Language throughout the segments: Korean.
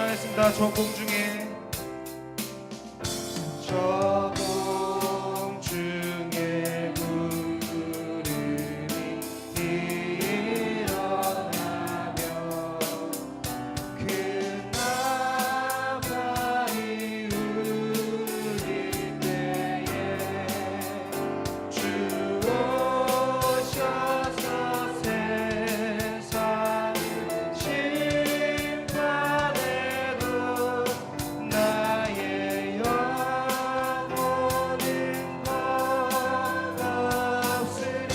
찬양하겠습니다. 저공 중에 저공 중에 부르니 일어나며 그 나팔이 울릴 때에 주 오셔서 세상 심판에도 나의 영혼은 없으리.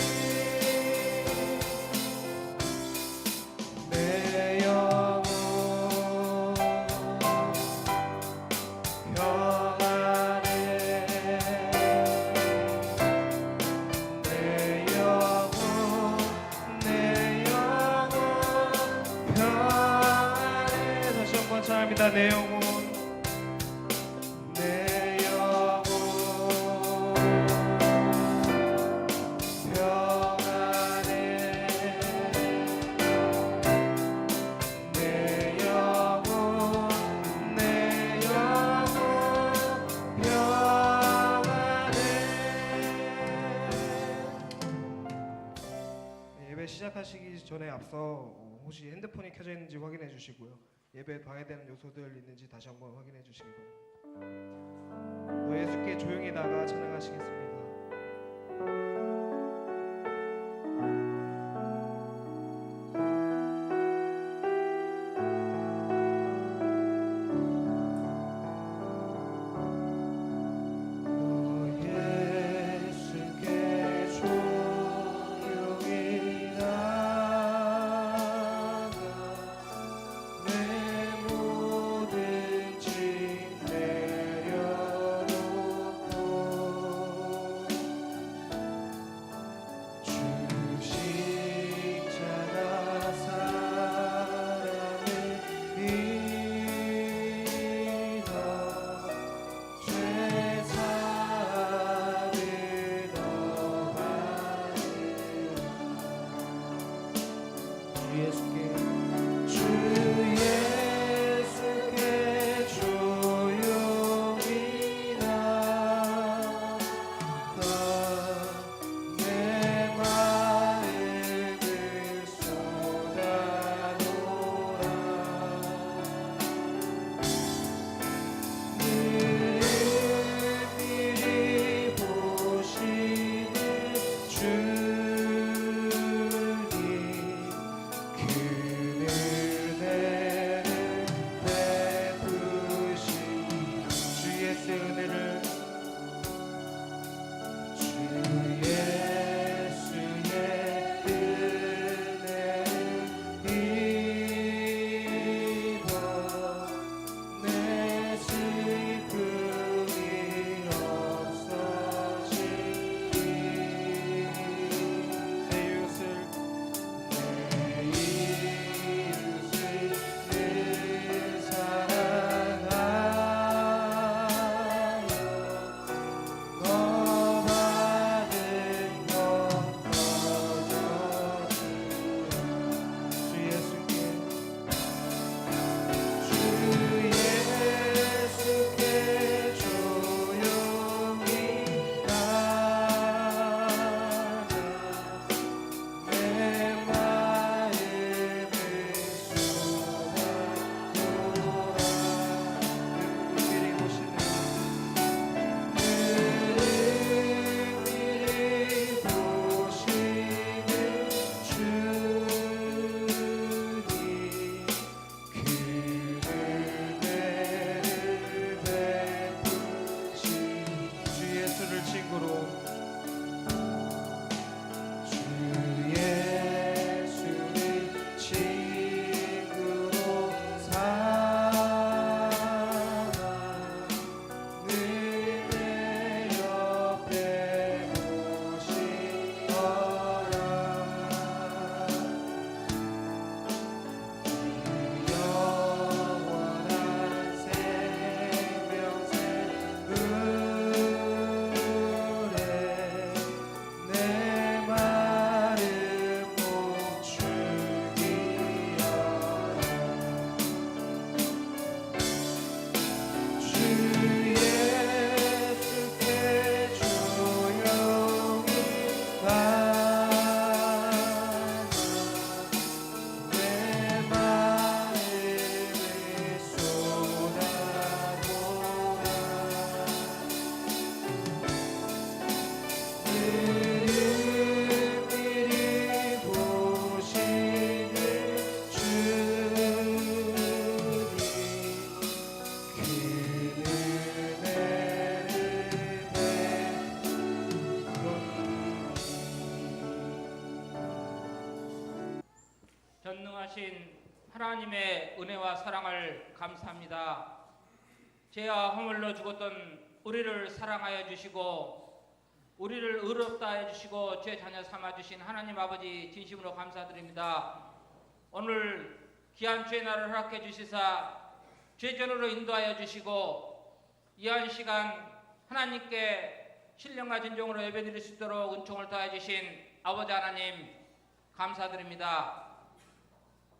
내 영혼 평안해. 내 영혼 평안해. 다시 한번 찬양합니다. 내 영혼 내 영혼 평안해. 내 영혼 평안해. 예배 시작하시기 전에 앞서 혹시 핸드폰이 켜져 있는지 확인해 주시고요. 예배에 방해되는 요소들 있는지 다시 한번 확인해 주시기 바랍니다. 너 예수께 조용히 나가 찬양하시겠습니다. 예수께 조용히 나가 내 모든 짐 내려놓고 하나님의 은혜와 사랑을 감사합니다. 죄와 허물로 죽었던 우리를 사랑하여 주시고 우리를 의롭다 해주시고 죄 자녀 삼아주신 하나님 아버지 진심으로 감사드립니다. 오늘 귀한 주의 날을 허락해 주시사 죄전으로 인도하여 주시고 이한 시간 하나님께 신령과 진정으로 예배드릴 수 있도록 은총을 더해 주신 아버지 하나님 감사드립니다.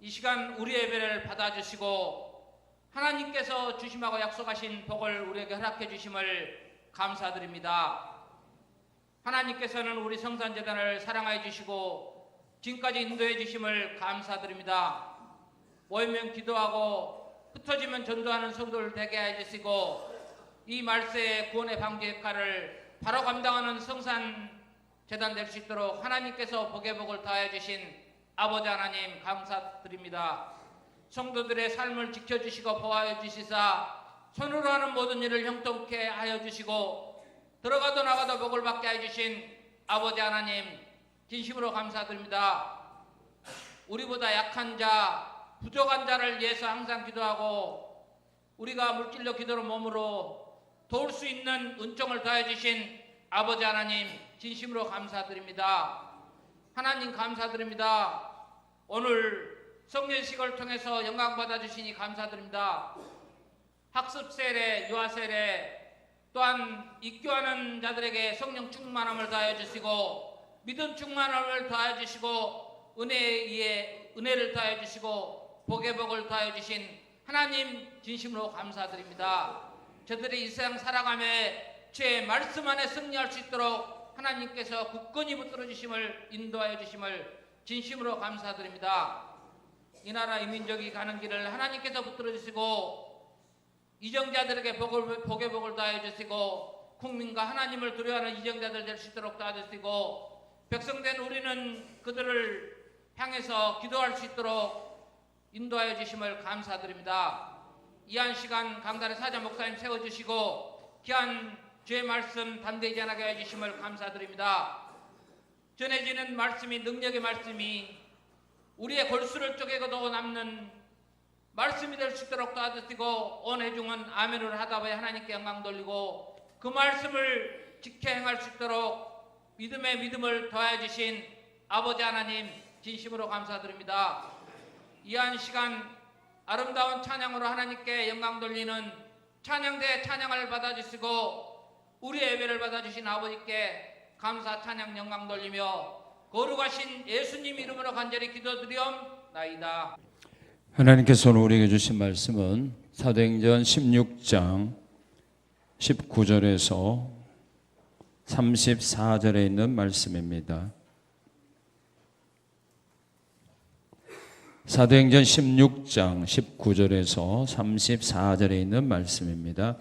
이 시간 우리 예배를 받아주시고 하나님께서 주심하고 약속하신 복을 우리에게 허락해 주심을 감사드립니다. 하나님께서는 우리 성산재단을 사랑해 주시고 지금까지 인도해 주심을 감사드립니다. 모이면 기도하고 흩어지면 전도하는 성도를 되게 해 주시고 이 말세의 구원의 방주 역할을 바로 감당하는 성산재단 될 수 있도록 하나님께서 복의 복을 더해 주신 아버지 하나님 감사드립니다. 성도들의 삶을 지켜주시고 보호하여 주시사 손으로 하는 모든 일을 형통케 하여 주시고 들어가도 나가도 복을 받게 해주신 아버지 하나님 진심으로 감사드립니다. 우리보다 약한 자, 부족한 자를 위해서 항상 기도하고 우리가 물질로 기도로 몸으로 도울 수 있는 은총을 더해 주신 아버지 하나님 진심으로 감사드립니다. 하나님 감사드립니다. 오늘 성례식을 통해서 영광 받아주시니 감사드립니다. 학습 세례, 유아 세례 또한 입교하는 자들에게 성령 충만함을 더해 주시고 믿음 충만함을 더해 주시고 은혜를 더해 주시고 복의 복을 더해 주신 하나님 진심으로 감사드립니다. 저들이 이 세상 살아가며 주의 말씀 안에 승리할 수 있도록 하나님께서 굳건히 붙들어 주심을 인도하여 주심을 진심으로 감사드립니다. 이 나라 이 민족이 가는 길을 하나님께서 붙들어 주시고 이정자들에게 복의 복을 더해 주시고 국민과 하나님을 두려워하는 이정자들 될 수 있도록 도와주시고 백성된 우리는 그들을 향해서 기도할 수 있도록 인도하여 주심을 감사드립니다. 이한 시간 강단의 사자 목사님 세워주시고 귀한 주의 말씀 담대히 전하게 해주심을 감사드립니다. 전해지는 말씀이 능력의 말씀이 우리의 골수를 쪼개고도 남는 말씀이 될 수 있도록 도와주시고 온 회중은 아멘을 하다 보에 하나님께 영광 돌리고 그 말씀을 지켜 행할 수 있도록 믿음의 믿음을 더해 주신 아버지 하나님 진심으로 감사드립니다. 이한 시간 아름다운 찬양으로 하나님께 영광 돌리는 찬양대의 찬양을 받아주시고 우리의 예배를 받아주신 아버지께 감사 찬양 영광 돌리며 거룩하신 예수님 이름으로 간절히 기도드리옵나이다. 하나님께서 우리에게 주신 말씀은 사도행전 16장 19절에서 34절에 있는 말씀입니다. 사도행전 16장 19절에서 34절에 있는 말씀입니다.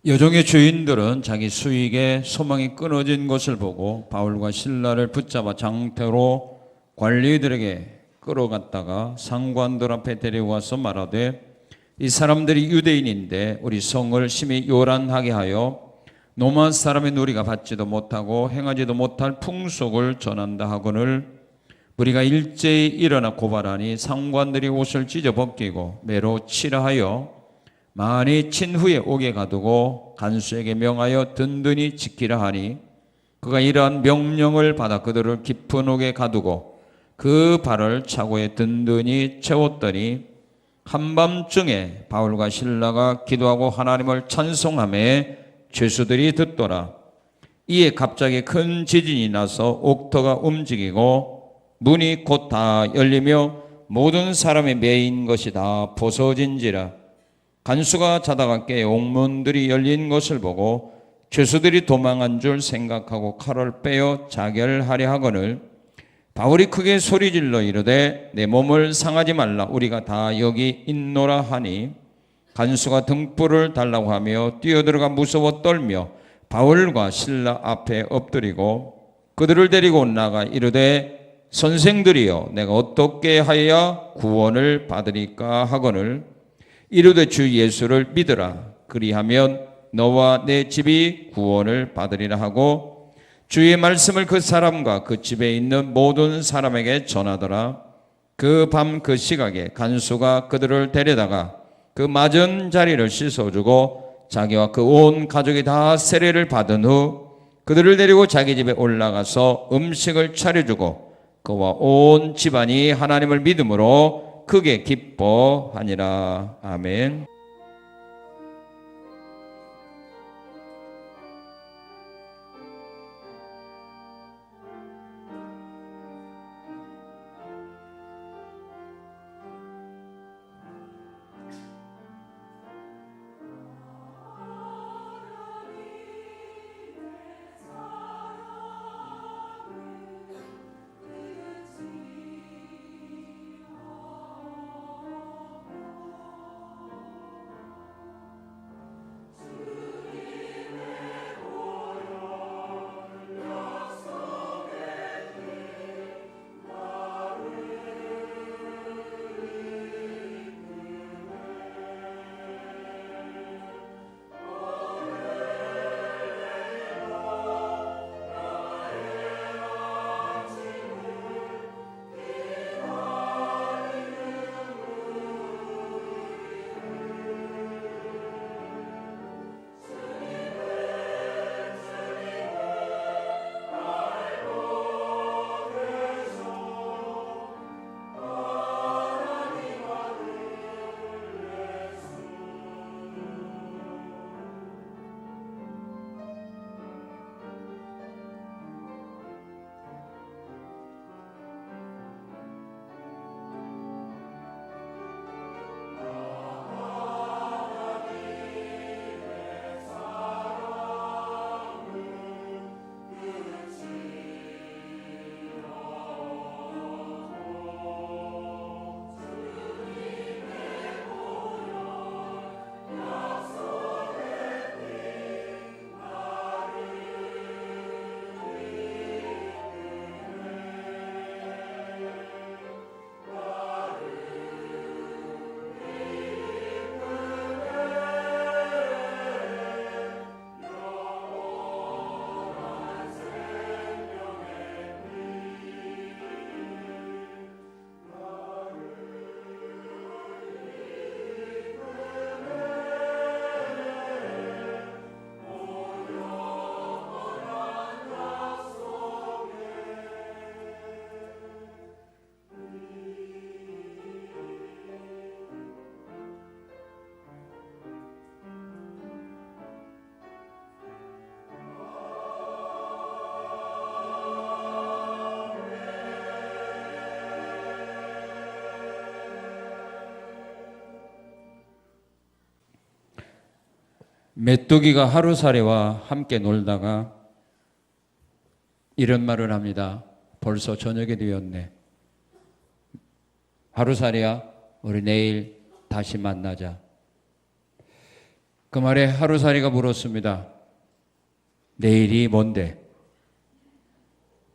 여종의 주인들은 자기 수익에 소망이 끊어진 것을 보고 바울과 실라를 붙잡아 장태로 관리들에게 끌어갔다가 상관들 앞에 데려와서 말하되 이 사람들이 유대인인데 우리 성을 심히 요란하게 하여 로마 사람의 누리가 받지도 못하고 행하지도 못할 풍속을 전한다 하거늘 우리가 일제히 일어나 고발하니 상관들이 옷을 찢어 벗기고 매로 치라 하여 많이 친 후에 옥에 가두고 간수에게 명하여 든든히 지키라 하니 그가 이러한 명령을 받아 그들을 깊은 옥에 가두고 그 발을 차고에 든든히 채웠더니 한밤중에 바울과 실라가 기도하고 하나님을 찬송하며 죄수들이 듣더라. 이에 갑자기 큰 지진이 나서 옥터가 움직이고 문이 곧 다 열리며 모든 사람이 매인 것이 다 벗어진지라. 간수가 자다가 깨 옥문들이 열린 것을 보고 죄수들이 도망한 줄 생각하고 칼을 빼어 자결하려 하거늘 바울이 크게 소리질러 이르되 내 몸을 상하지 말라 우리가 다 여기 있노라 하니 간수가 등불을 달라고 하며 뛰어들어가 무서워 떨며 바울과 실라 앞에 엎드리고 그들을 데리고 나가 이르되 선생들이여 내가 어떻게 하여야 구원을 받으리까 하거늘 이르되 주 예수를 믿으라 그리하면 너와 내 집이 구원을 받으리라 하고 주의 말씀을 그 사람과 그 집에 있는 모든 사람에게 전하더라. 그 밤 그 시각에 간수가 그들을 데려다가 그 맞은 자리를 씻어주고 자기와 그 온 가족이 다 세례를 받은 후 그들을 데리고 자기 집에 올라가서 음식을 차려주고 그와 온 집안이 하나님을 믿음으로 크게 기뻐하니라. 아멘. 메뚜기가 하루살이와 함께 놀다가 이런 말을 합니다. 벌써 저녁이 되었네. 하루살이야, 우리 내일 다시 만나자. 그 말에 하루살이가 물었습니다. 내일이 뭔데?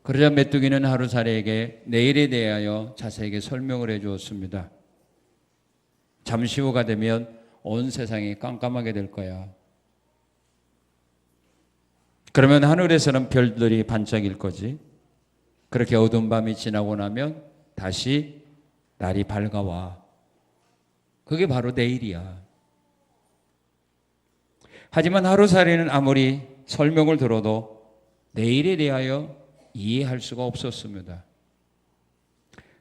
그러자 메뚜기는 하루살이에게 내일에 대하여 자세하게 설명을 해 주었습니다. 잠시 후가 되면 온 세상이 깜깜하게 될 거야. 그러면 하늘에서는 별들이 반짝일 거지. 그렇게 어두운 밤이 지나고 나면 다시 날이 밝아와. 그게 바로 내일이야. 하지만 하루살이는 아무리 설명을 들어도 내일에 대하여 이해할 수가 없었습니다.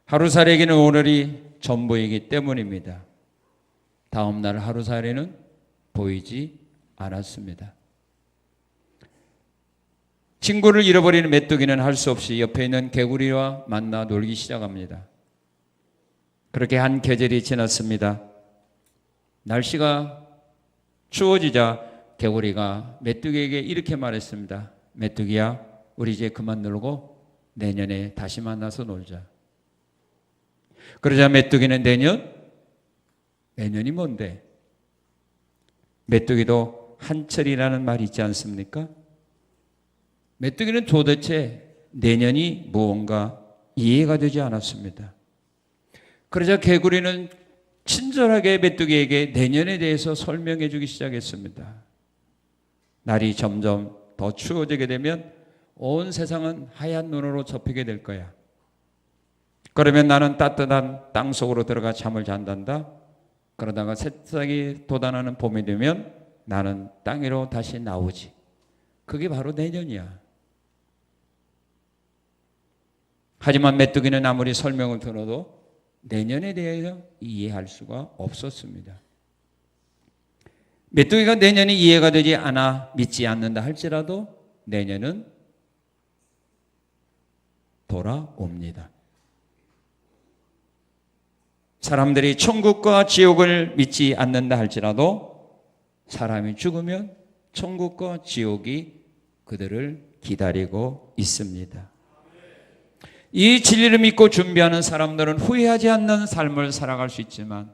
하루살이에게는 오늘이 전부이기 때문입니다. 다음 날 하루살이는 보이지 않았습니다. 친구를 잃어버리는 메뚜기는 할 수 없이 옆에 있는 개구리와 만나 놀기 시작합니다. 그렇게 한 계절이 지났습니다. 날씨가 추워지자 개구리가 메뚜기에게 이렇게 말했습니다. 메뚜기야, 우리 이제 그만 놀고 내년에 다시 만나서 놀자. 그러자 메뚜기는 내년이 뭔데? 메뚜기도 한철이라는 말이 있지 않습니까? 메뚜기는 도대체 내년이 무언가 이해가 되지 않았습니다. 그러자 개구리는 친절하게 메뚜기에게 내년에 대해서 설명해 주기 시작했습니다. 날이 점점 더 추워지게 되면 온 세상은 하얀 눈으로 접히게 될 거야. 그러면 나는 따뜻한 땅 속으로 들어가 잠을 잔단다. 그러다가 새싹이 돋아나는 봄이 되면 나는 땅 위로 다시 나오지. 그게 바로 내년이야. 하지만 메뚜기는 아무리 설명을 들어도 내년에 대해서 이해할 수가 없었습니다. 메뚜기가 내년이 이해가 되지 않아 믿지 않는다 할지라도 내년은 돌아옵니다. 사람들이 천국과 지옥을 믿지 않는다 할지라도 사람이 죽으면 천국과 지옥이 그들을 기다리고 있습니다. 이 진리를 믿고 준비하는 사람들은 후회하지 않는 삶을 살아갈 수 있지만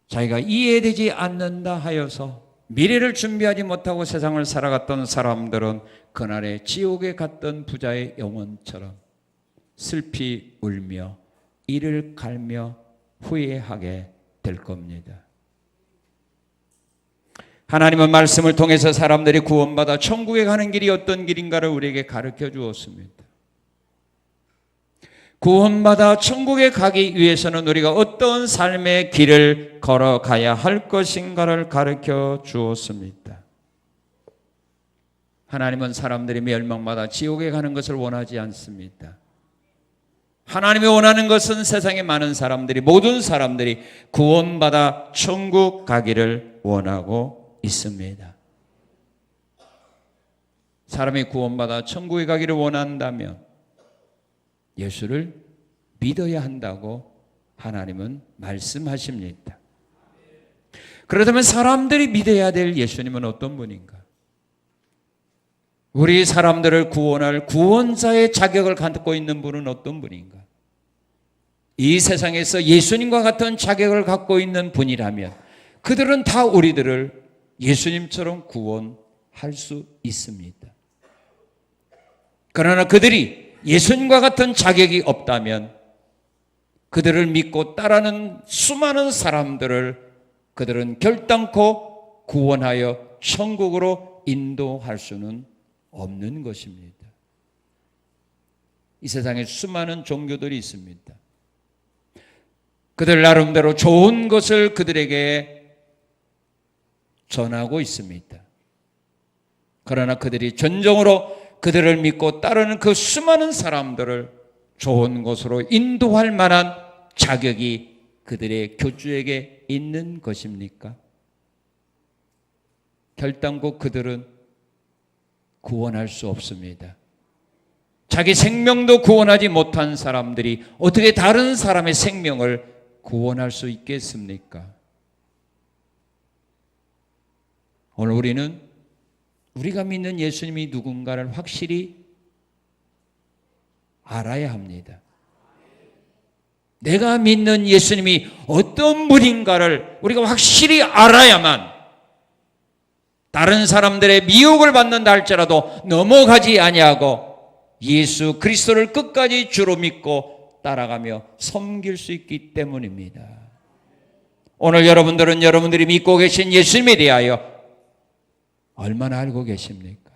자기가 이해되지 않는다 하여서 미래를 준비하지 못하고 세상을 살아갔던 사람들은 그날의 지옥에 갔던 부자의 영혼처럼 슬피 울며 이를 갈며 후회하게 될 겁니다. 하나님은 말씀을 통해서 사람들이 구원받아 천국에 가는 길이 어떤 길인가를 우리에게 가르쳐 주었습니다. 구원받아 천국에 가기 위해서는 우리가 어떤 삶의 길을 걸어가야 할 것인가를 가르쳐 주었습니다. 하나님은 사람들이 멸망받아 지옥에 가는 것을 원하지 않습니다. 하나님이 원하는 것은 세상의 많은 사람들이, 모든 사람들이 구원받아 천국 가기를 원하고 있습니다. 사람이 구원받아 천국에 가기를 원한다면 예수를 믿어야 한다고 하나님은 말씀하십니다. 그렇다면 사람들이 믿어야 될 예수님은 어떤 분인가? 우리 사람들을 구원할 구원자의 자격을 갖고 있는 분은 어떤 분인가? 이 세상에서 예수님과 같은 자격을 갖고 있는 분이라면 그들은 다 우리들을 예수님처럼 구원할 수 있습니다. 그러나 그들이 예수님과 같은 자격이 없다면 그들을 믿고 따르는 수많은 사람들을 그들은 결단코 구원하여 천국으로 인도할 수는 없는 것입니다. 이 세상에 수많은 종교들이 있습니다. 그들 나름대로 좋은 것을 그들에게 전하고 있습니다. 그러나 그들이 전적으로 그들을 믿고 따르는 그 수많은 사람들을 좋은 곳으로 인도할 만한 자격이 그들의 교주에게 있는 것입니까? 결단코 그들은 구원할 수 없습니다. 자기 생명도 구원하지 못한 사람들이 어떻게 다른 사람의 생명을 구원할 수 있겠습니까? 오늘 우리는 우리가 믿는 예수님이 누군가를 확실히 알아야 합니다. 내가 믿는 예수님이 어떤 분인가를 우리가 확실히 알아야만 다른 사람들의 미혹을 받는다 할지라도 넘어가지 아니하고 예수 그리스도를 끝까지 주로 믿고 따라가며 섬길 수 있기 때문입니다. 오늘 여러분들은 여러분들이 믿고 계신 예수님에 대하여 얼마나 알고 계십니까?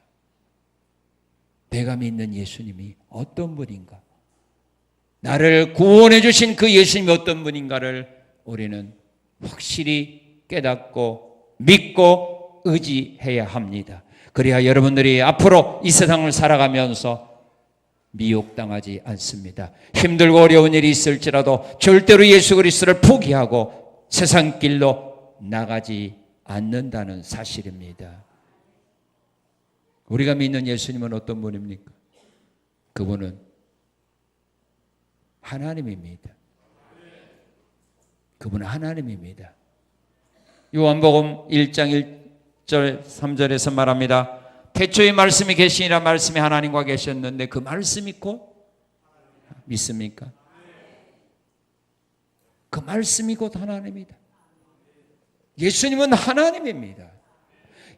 내가 믿는 예수님이 어떤 분인가? 나를 구원해 주신 그 예수님이 어떤 분인가를 우리는 확실히 깨닫고 믿고 의지해야 합니다. 그래야 여러분들이 앞으로 이 세상을 살아가면서 미혹당하지 않습니다. 힘들고 어려운 일이 있을지라도 절대로 예수 그리스도를 포기하고 세상 길로 나가지 않는다는 사실입니다. 우리가 믿는 예수님은 어떤 분입니까? 그분은 하나님입니다. 그분은 하나님입니다. 요한복음 1장 1절 3절에서 말합니다. 태초에 말씀이 계시니라 말씀이 하나님과 계셨는데 그 말씀이 곧 믿습니까? 그 말씀이 곧 하나님이다. 예수님은 하나님입니다.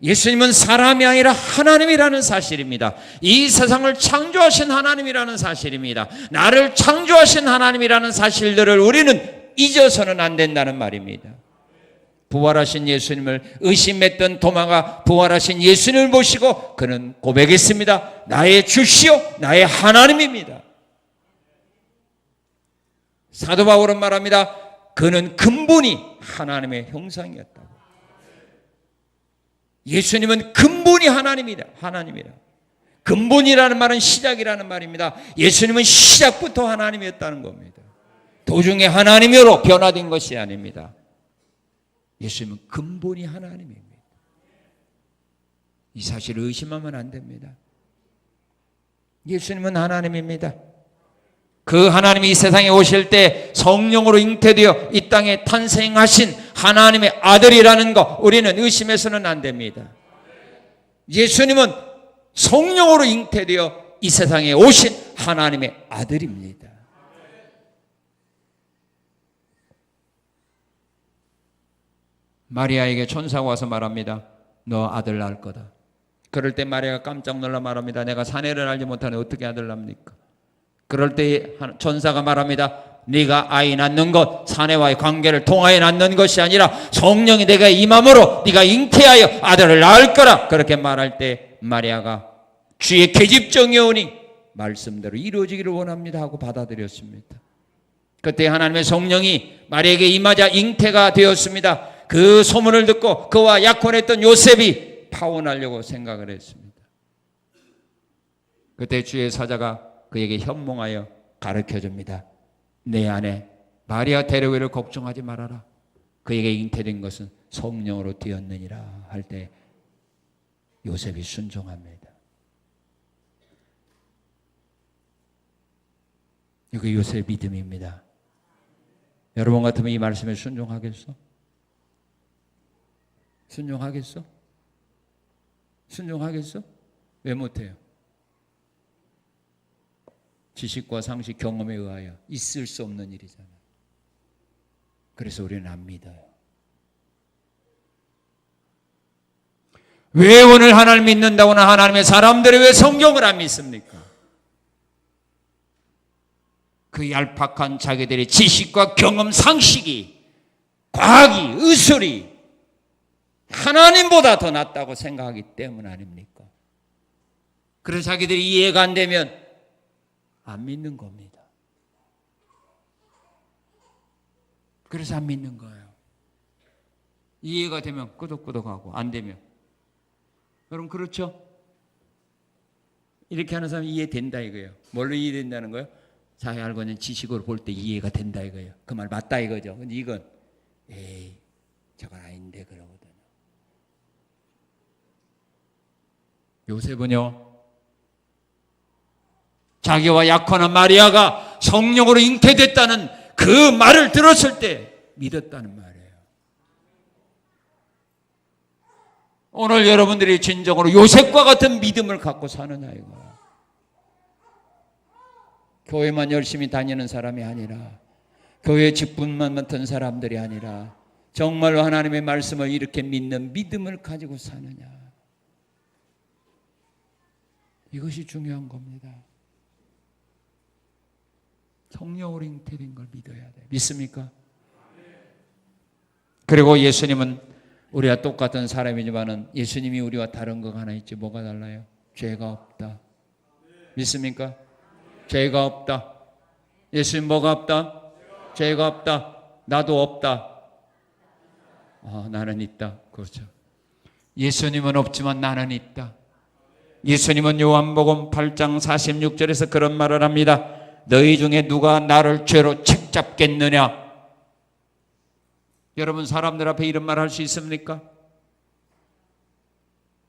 예수님은 사람이 아니라 하나님이라는 사실입니다. 이 세상을 창조하신 하나님이라는 사실입니다. 나를 창조하신 하나님이라는 사실들을 우리는 잊어서는 안 된다는 말입니다. 부활하신 예수님을 의심했던 도마가 부활하신 예수님을 보시고 그는 고백했습니다. 나의 주시오 나의 하나님입니다. 사도 바울은 말합니다. 그는 근본이 하나님의 형상이었다고. 예수님은 근본이 하나님이다. 하나님이라. 근본이라는 말은 시작이라는 말입니다. 예수님은 시작부터 하나님이었다는 겁니다. 도중에 하나님으로 변화된 것이 아닙니다. 예수님은 근본이 하나님입니다. 이 사실을 의심하면 안 됩니다. 예수님은 하나님입니다. 그 하나님이 이 세상에 오실 때 성령으로 잉태되어 이 땅에 탄생하신 하나님의 아들이라는 것, 우리는 의심해서는 안 됩니다. 예수님은 성령으로 잉태되어 이 세상에 오신 하나님의 아들입니다. 마리아에게 천사가 와서 말합니다. 너 아들 낳을 거다. 그럴 때 마리아가 깜짝 놀라 말합니다. 내가 사내를 알지 못하네 어떻게 아들 낳습니까? 그럴 때 천사가 말합니다. 네가 아이 낳는 것, 사내와의 관계를 통하여 낳는 것이 아니라 성령이 내가 임함으로 네가 잉태하여 아들을 낳을 거라. 그렇게 말할 때 마리아가 주의 계집종이 오니 말씀대로 이루어지기를 원합니다 하고 받아들였습니다. 그때 하나님의 성령이 마리아에게 임하자 잉태가 되었습니다. 그 소문을 듣고 그와 약혼했던 요셉이 파혼하려고 생각을 했습니다. 그때 주의 사자가 그에게 현몽하여 가르쳐줍니다. 내 아내 마리아 데려오기를 걱정하지 말아라. 그에게 잉태된 것은 성령으로 되었느니라 할 때 요셉이 순종합니다. 이거 요셉의 믿음입니다. 여러분 같으면 이 말씀에 순종하겠어? 순종하겠어? 순종하겠어? 왜 못해요? 지식과 상식, 경험에 의하여 있을 수 없는 일이잖아요. 그래서 우리는 안 믿어요. 왜 오늘 하나님 믿는다고나 하나님의 사람들이 왜 성경을 안 믿습니까? 그 얄팍한 자기들의 지식과 경험, 상식이, 과학이, 의술이 하나님보다 더 낫다고 생각하기 때문 아닙니까? 그래서 자기들이 이해가 안 되면 안 믿는 겁니다. 그래서 안 믿는 거예요. 이해가 되면 끄덕끄덕하고 안 되면. 여러분 그렇죠? 이렇게 하는 사람이 이해된다 이거예요. 뭘로 이해된다는 거예요? 자기 알고 있는 지식으로 볼 때 이해가 된다 이거예요. 그 말 맞다 이거죠. 근데 이건 에이 저건 아닌데 그러거든요. 요셉은요. 자기와 약혼한 마리아가 성령으로 잉태됐다는 그 말을 들었을 때 믿었다는 말이에요. 오늘 여러분들이 진정으로 요셉과 같은 믿음을 갖고 사느냐 이거야. 교회만 열심히 다니는 사람이 아니라 교회 직분만 맡은 사람들이 아니라 정말로 하나님의 말씀을 이렇게 믿는 믿음을 가지고 사느냐. 이것이 중요한 겁니다. 성령으로 잉태된 걸 믿어야 돼. 믿습니까? 그리고 예수님은 우리와 똑같은 사람이지만은 예수님이 우리와 다른 거 하나 있지. 뭐가 달라요? 죄가 없다. 믿습니까? 죄가 없다. 예수님 뭐가 없다? 죄가 없다. 나도 없다. 나는 있다. 그렇죠. 예수님은 없지만 나는 있다. 예수님은 요한복음 8장 46절에서 그런 말을 합니다. 너희 중에 누가 나를 죄로 책잡겠느냐? 여러분 사람들 앞에 이런 말 할 수 있습니까?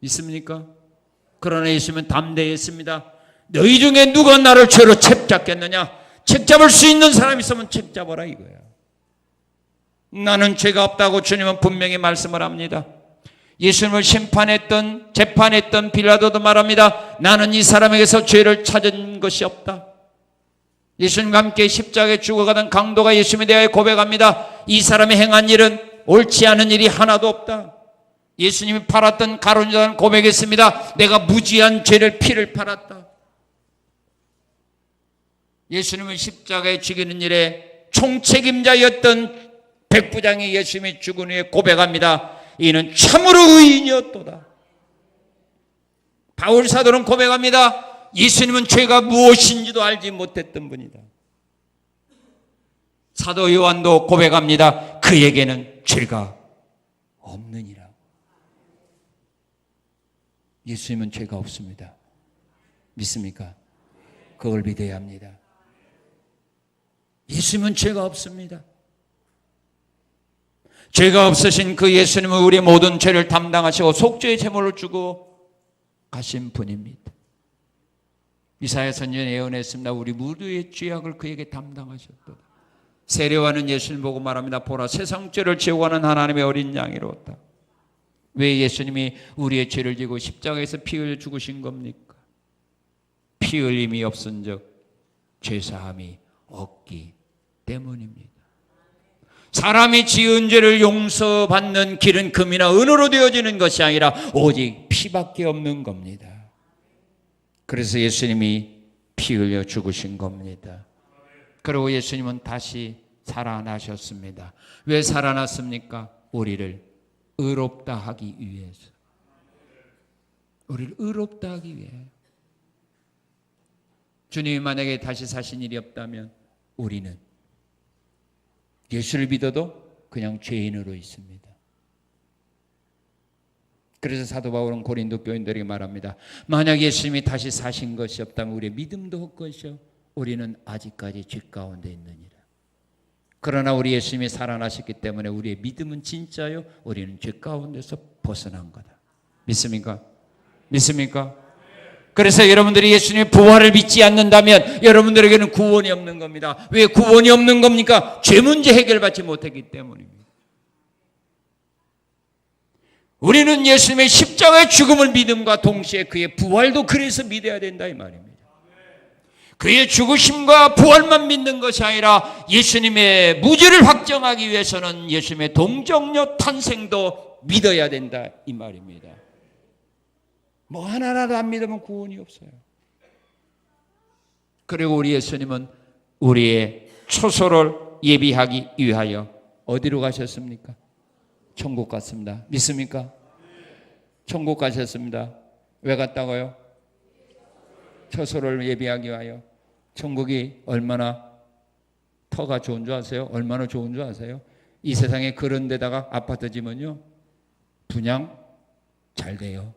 있습니까? 그러나 예수님은 담대했습니다. 너희 중에 누가 나를 죄로 책잡겠느냐? 책잡을 수 있는 사람이 있으면 책잡아라 이거야. 나는 죄가 없다고 주님은 분명히 말씀을 합니다. 예수님을 재판했던 빌라도도 말합니다. 나는 이 사람에게서 죄를 찾은 것이 없다. 예수님과 함께 십자가에 죽어가던 강도가 예수님에 대하여 고백합니다. 이 사람이 행한 일은 옳지 않은 일이 하나도 없다. 예수님이 팔았던 가룟 유다는 고백했습니다. 내가 무지한 피를 팔았다. 예수님을 십자가에 죽이는 일에 총책임자였던 백부장이 예수님이 죽은 후에 고백합니다. 이는 참으로 의인이었도다. 바울 사도는 고백합니다. 예수님은 죄가 무엇인지도 알지 못했던 분이다. 사도 요한도 고백합니다. 그에게는 죄가 없느니라. 예수님은 죄가 없습니다. 믿습니까? 그걸 믿어야 합니다. 예수님은 죄가 없습니다. 죄가 없으신 그 예수님은 우리의 모든 죄를 담당하시고 속죄의 제물을 주고 가신 분입니다. 이사야 선지자는 예언했습니다. 우리 모두의 죄악을 그에게 담당하셨도다. 세례와는 예수님 보고 말합니다. 보라, 세상 죄를 지고 가는 하나님의 어린 양이로다. 왜 예수님이 우리의 죄를 지고 십자가에서 피 흘려 죽으신 겁니까? 피 흘림이 없은즉 죄사함이 없기 때문입니다. 사람이 지은 죄를 용서받는 길은 금이나 은으로 되어지는 것이 아니라 오직 피밖에 없는 겁니다. 그래서 예수님이 피 흘려 죽으신 겁니다. 그리고 예수님은 다시 살아나셨습니다. 왜 살아났습니까? 우리를 의롭다 하기 위해서. 우리를 의롭다 하기 위해. 주님이 만약에 다시 사신 일이 없다면 우리는 예수를 믿어도 그냥 죄인으로 있습니다. 그래서 사도 바울은 고린도 교인들에게 말합니다. 만약 예수님이 다시 사신 것이 없다면 우리의 믿음도 헛것이요 우리는 아직까지 죄 가운데 있느니라. 그러나 우리 예수님이 살아나셨기 때문에 우리의 믿음은 진짜요 우리는 죄 가운데서 벗어난 거다. 믿습니까? 믿습니까? 그래서 여러분들이 예수님의 부활을 믿지 않는다면 여러분들에게는 구원이 없는 겁니다. 왜 구원이 없는 겁니까? 죄 문제 해결받지 못했기 때문입니다. 우리는 예수님의 십자가의 죽음을 믿음과 동시에 그의 부활도 그래서 믿어야 된다 이 말입니다. 그의 죽으심과 부활만 믿는 것이 아니라 예수님의 무죄를 확정하기 위해서는 예수님의 동정녀 탄생도 믿어야 된다 이 말입니다. 뭐 하나라도 안 믿으면 구원이 없어요. 그리고 우리 예수님은 우리의 초소를 예비하기 위하여 어디로 가셨습니까? 천국 갔습니다. 믿습니까? 천국 가셨습니다. 왜 갔다고요? 처소를 예비하기 위하여. 천국이 얼마나 터가 좋은 줄 아세요? 얼마나 좋은 줄 아세요? 이 세상에 그런 데다가 아파트 지면요 분양 잘 돼요.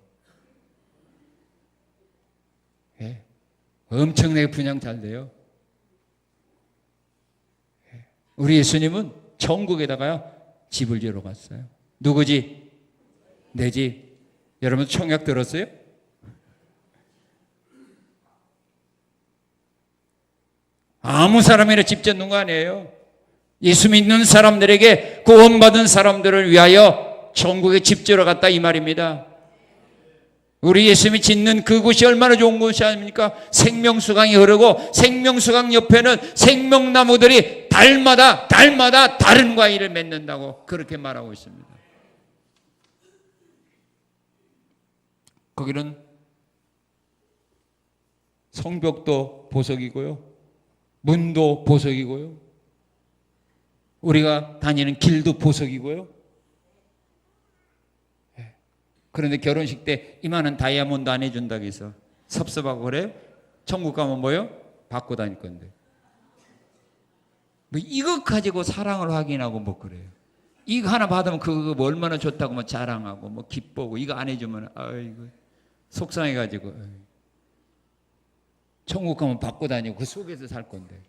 예. 엄청나게 분양 잘 돼요. 예. 우리 예수님은 천국에다가요 집을 지으러 갔어요. 누구 집? 내 집. 여러분 청약 들었어요? 아무 사람이나 집 짓는 거 아니에요. 예수 믿는 사람들에게 구원받은 사람들을 위하여 천국에 집 지으러 갔다 이 말입니다. 우리 예수님이 짓는 그곳이 얼마나 좋은 곳이 아닙니까? 생명수강이 흐르고 생명수강 옆에는 생명나무들이 달마다 다른 과일을 맺는다고 그렇게 말하고 있습니다. 거기는 성벽도 보석이고요. 문도 보석이고요. 우리가 다니는 길도 보석이고요. 그런데 결혼식 때 이만한 다이아몬드 안 해준다고 해서 섭섭하고 그래요? 천국 가면 뭐요? 받고 다닐 건데. 뭐 이거 가지고 사랑을 확인하고 뭐 그래요. 이거 하나 받으면 그거 뭐 얼마나 좋다고 뭐 자랑하고 뭐 기뻐하고 이거 안 해주면 아이고 속상해가지고 천국 가면 받고 다니고 그 속에서 살 건데.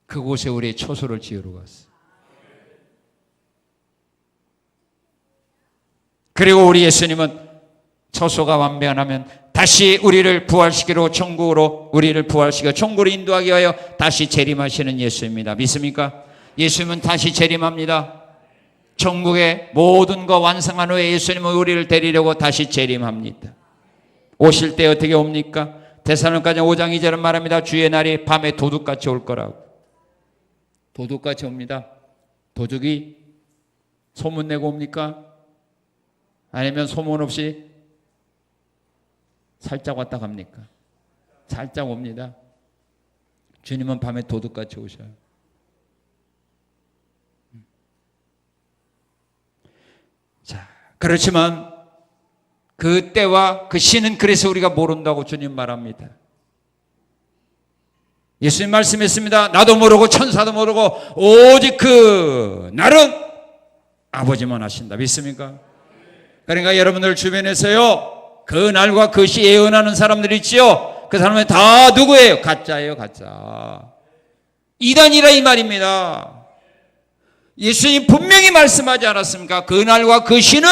그곳에 우리의 초소를 지으러 갔어. 그리고 우리 예수님은 처소가 완변하면 다시 우리를 부활시키러 천국으로 우리를 부활시켜 천국으로 인도하기 위하여 다시 재림하시는 예수입니다. 믿습니까? 예수님은 다시 재림합니다. 천국의 모든 거 완성한 후에 예수님은 우리를 데리려고 다시 재림합니다. 오실 때 어떻게 옵니까? 데살로니가서 5장 2절은 말합니다. 주의 날이 밤에 도둑같이 올 거라고. 도둑같이 옵니다. 도둑이 소문 내고 옵니까? 아니면 소문 없이 살짝 왔다 갑니까? 살짝 옵니다. 주님은 밤에 도둑같이 오셔요. 자, 그렇지만 그 때와 그 시는 그래서 우리가 모른다고 주님 말합니다. 예수님 말씀했습니다. 나도 모르고 천사도 모르고 오직 그 날은 아버지만 아신다. 믿습니까? 그러니까 여러분들 주변에서요, 그 날과 그 시 예언하는 사람들이 있지요. 그 사람은 다 누구예요? 가짜예요, 가짜. 이단이라 이 말입니다. 예수님 분명히 말씀하지 않았습니까? 그 날과 그 시는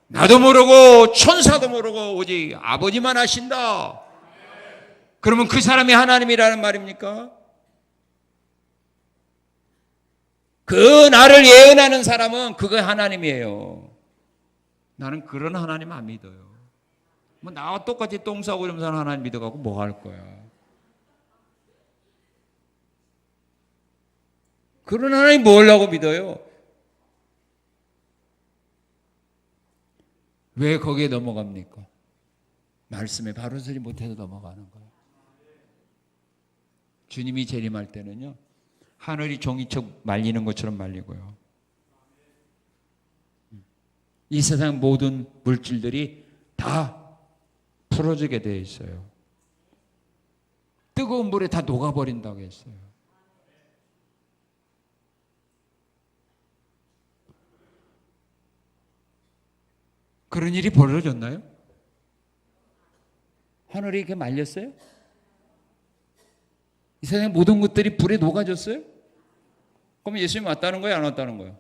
나도 모르고 천사도 모르고 오직 아버지만 아신다. 그러면 그 사람이 하나님이라는 말입니까? 그 날을 예언하는 사람은 그거 하나님이에요. 나는 그런 하나님 안 믿어요. 뭐 나와 똑같이 똥 싸고 이러면서 하나님 믿어갖고 뭐 할 거야. 그런 하나님 뭐라고 믿어요? 왜 거기에 넘어갑니까? 말씀에 바로 서지 못해서 넘어가는 거예요. 주님이 재림할 때는요, 하늘이 종이척 말리는 것처럼 말리고요, 이 세상 모든 물질들이 다 풀어지게 되어 있어요. 뜨거운 물에 다 녹아버린다고 했어요. 그런 일이 벌어졌나요? 하늘이 이렇게 말렸어요? 이 세상의 모든 것들이 불에 녹아졌어요? 그럼 예수님 왔다는 거예요? 안 왔다는 거예요?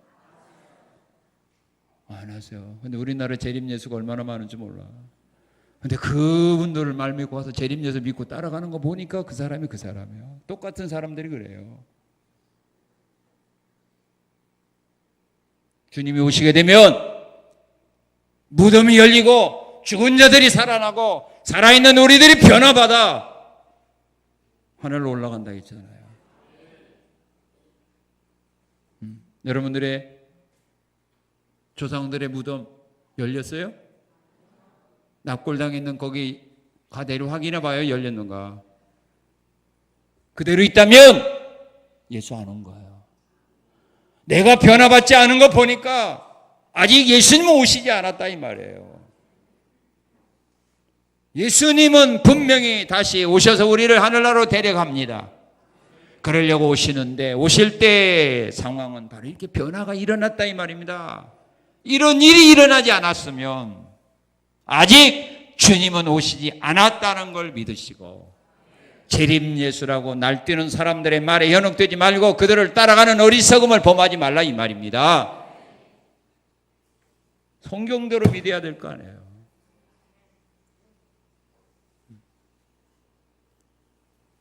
안 하세요. 근데 우리나라 재림 예수가 얼마나 많은지 몰라. 근데 그분들을 말 믿고 와서 재림 예수 믿고 따라가는 거 보니까 그 사람이 그 사람이에요. 똑같은 사람들이 그래요. 주님이 오시게 되면 무덤이 열리고 죽은 자들이 살아나고 살아있는 우리들이 변화받아 하늘로 올라간다 했잖아요. 여러분들의 조상들의 무덤 열렸어요? 납골당에 있는 거기 가대로 확인해 봐요. 열렸는가. 그대로 있다면 예수 안 온 거예요. 내가 변화받지 않은 거 보니까 아직 예수님은 오시지 않았다 이 말이에요. 예수님은 분명히 다시 오셔서 우리를 하늘나라로 데려갑니다. 그러려고 오시는데 오실 때 상황은 바로 이렇게 변화가 일어났다 이 말입니다. 이런 일이 일어나지 않았으면 아직 주님은 오시지 않았다는 걸 믿으시고 재림 예수라고 날뛰는 사람들의 말에 현혹되지 말고 그들을 따라가는 어리석음을 범하지 말라 이 말입니다. 성경대로 믿어야 될 거 아니에요.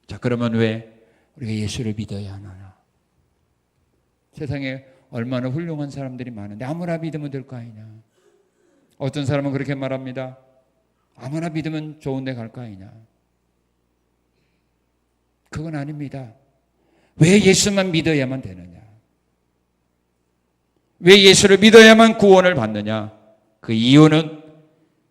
자, 그러면 왜 우리가 예수를 믿어야 하나? 세상에 얼마나 훌륭한 사람들이 많은데 아무나 믿으면 될 거 아니냐. 어떤 사람은 그렇게 말합니다. 아무나 믿으면 좋은 데 갈 거 아니냐. 그건 아닙니다. 왜 예수만 믿어야만 되느냐? 왜 예수를 믿어야만 구원을 받느냐? 그 이유는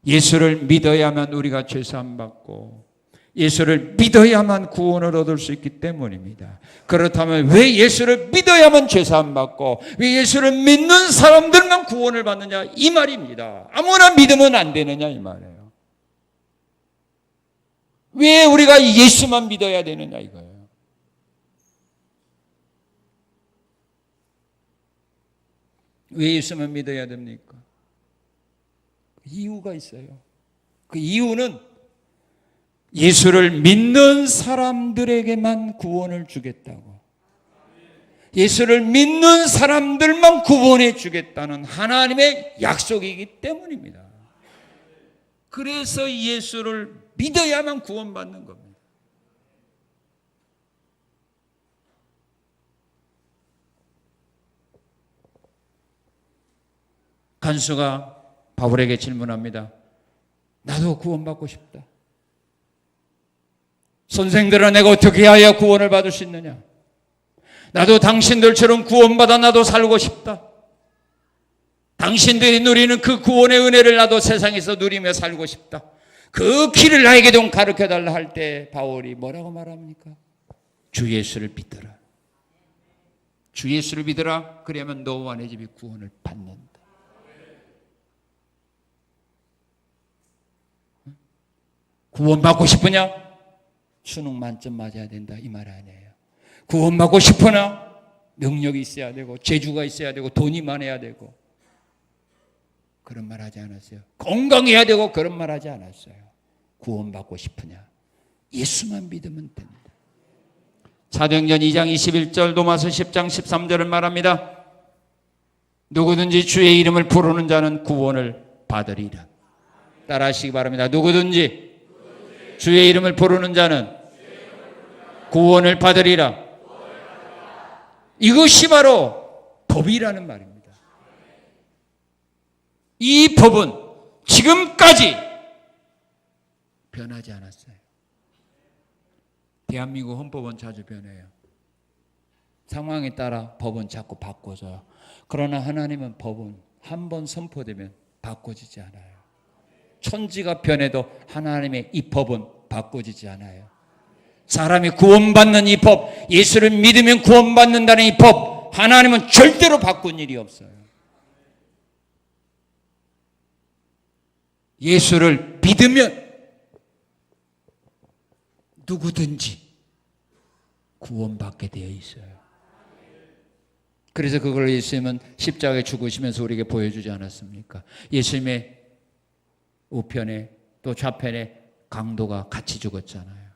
예수를 믿어야만 우리가 죄사함 받고 예수를 믿어야만 구원을 얻을 수 있기 때문입니다. 그렇다면 왜 예수를 믿어야만 죄사함 받고 왜 예수를 믿는 사람들만 구원을 받느냐 이 말입니다. 아무나 믿으면 안 되느냐 이 말이에요. 왜 우리가 예수만 믿어야 되느냐 이거예요. 왜 예수만 믿어야 됩니까? 이유가 있어요. 그 이유는 예수를 믿는 사람들에게만 구원을 주겠다고, 예수를 믿는 사람들만 구원해 주겠다는 하나님의 약속이기 때문입니다. 그래서 예수를 믿어야만 구원받는 겁니다. 간수가 바울에게 질문합니다. 나도 구원받고 싶다. 선생들아, 내가 어떻게 해야 구원을 받을 수 있느냐? 나도 당신들처럼 구원받아 나도 살고 싶다. 당신들이 누리는 그 구원의 은혜를 나도 세상에서 누리며 살고 싶다. 그 길을 나에게 좀 가르쳐달라 할 때 바울이 뭐라고 말합니까? 주 예수를 믿어라. 주 예수를 믿어라. 그러면 너와 내 집이 구원을 받는다. 구원받고 싶으냐? 수능 만점 맞아야 된다 이 말 아니에요. 구원받고 싶으나 능력이 있어야 되고 재주가 있어야 되고 돈이 많아야 되고 그런 말 하지 않았어요. 건강해야 되고 그런 말 하지 않았어요. 구원받고 싶으냐? 예수만 믿으면 된다. 사도행전 2장 21절, 로마서 10장 13절을 말합니다. 누구든지 주의 이름을 부르는 자는 구원을 받으리라. 따라하시기 바랍니다. 누구든지 주의 이름을 부르는 자는 구원을 받으리라. 이것이 바로 법이라는 말입니다. 이 법은 지금까지 변하지 않았어요. 대한민국 헌법은 자주 변해요. 상황에 따라 법은 자꾸 바꿔져요. 그러나 하나님은 법은 한 번 선포되면 바꿔지지 않아요. 천지가 변해도 하나님의 이 법은 바꿔지지 않아요. 사람이 구원받는 이 법, 예수를 믿으면 구원받는다는 이 법, 하나님은 절대로 바꾼 일이 없어요. 예수를 믿으면 누구든지 구원받게 되어 있어요. 그래서 그걸 예수님은 십자가에 죽으시면서 우리에게 보여주지 않았습니까? 예수님의 우편에 또 좌편에 강도가 같이 죽었잖아요.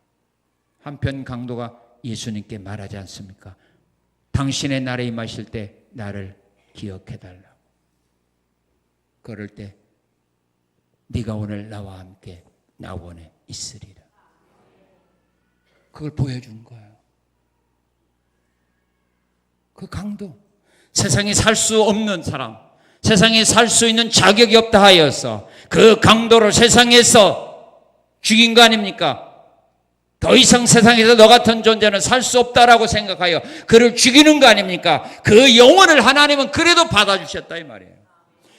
한편 강도가 예수님께 말하지 않습니까? 당신의 날에 임하실 때 나를 기억해달라고. 그럴 때 네가 오늘 나와 함께 낙원에 있으리라. 그걸 보여준 거예요. 그 강도, 세상에 살 수 없는 사람, 세상에 살 수 있는 자격이 없다 하여서 그 강도를 세상에서 죽인 거 아닙니까? 더 이상 세상에서 너 같은 존재는 살 수 없다라고 생각하여 그를 죽이는 거 아닙니까? 그 영혼을 하나님은 그래도 받아주셨다 이 말이에요.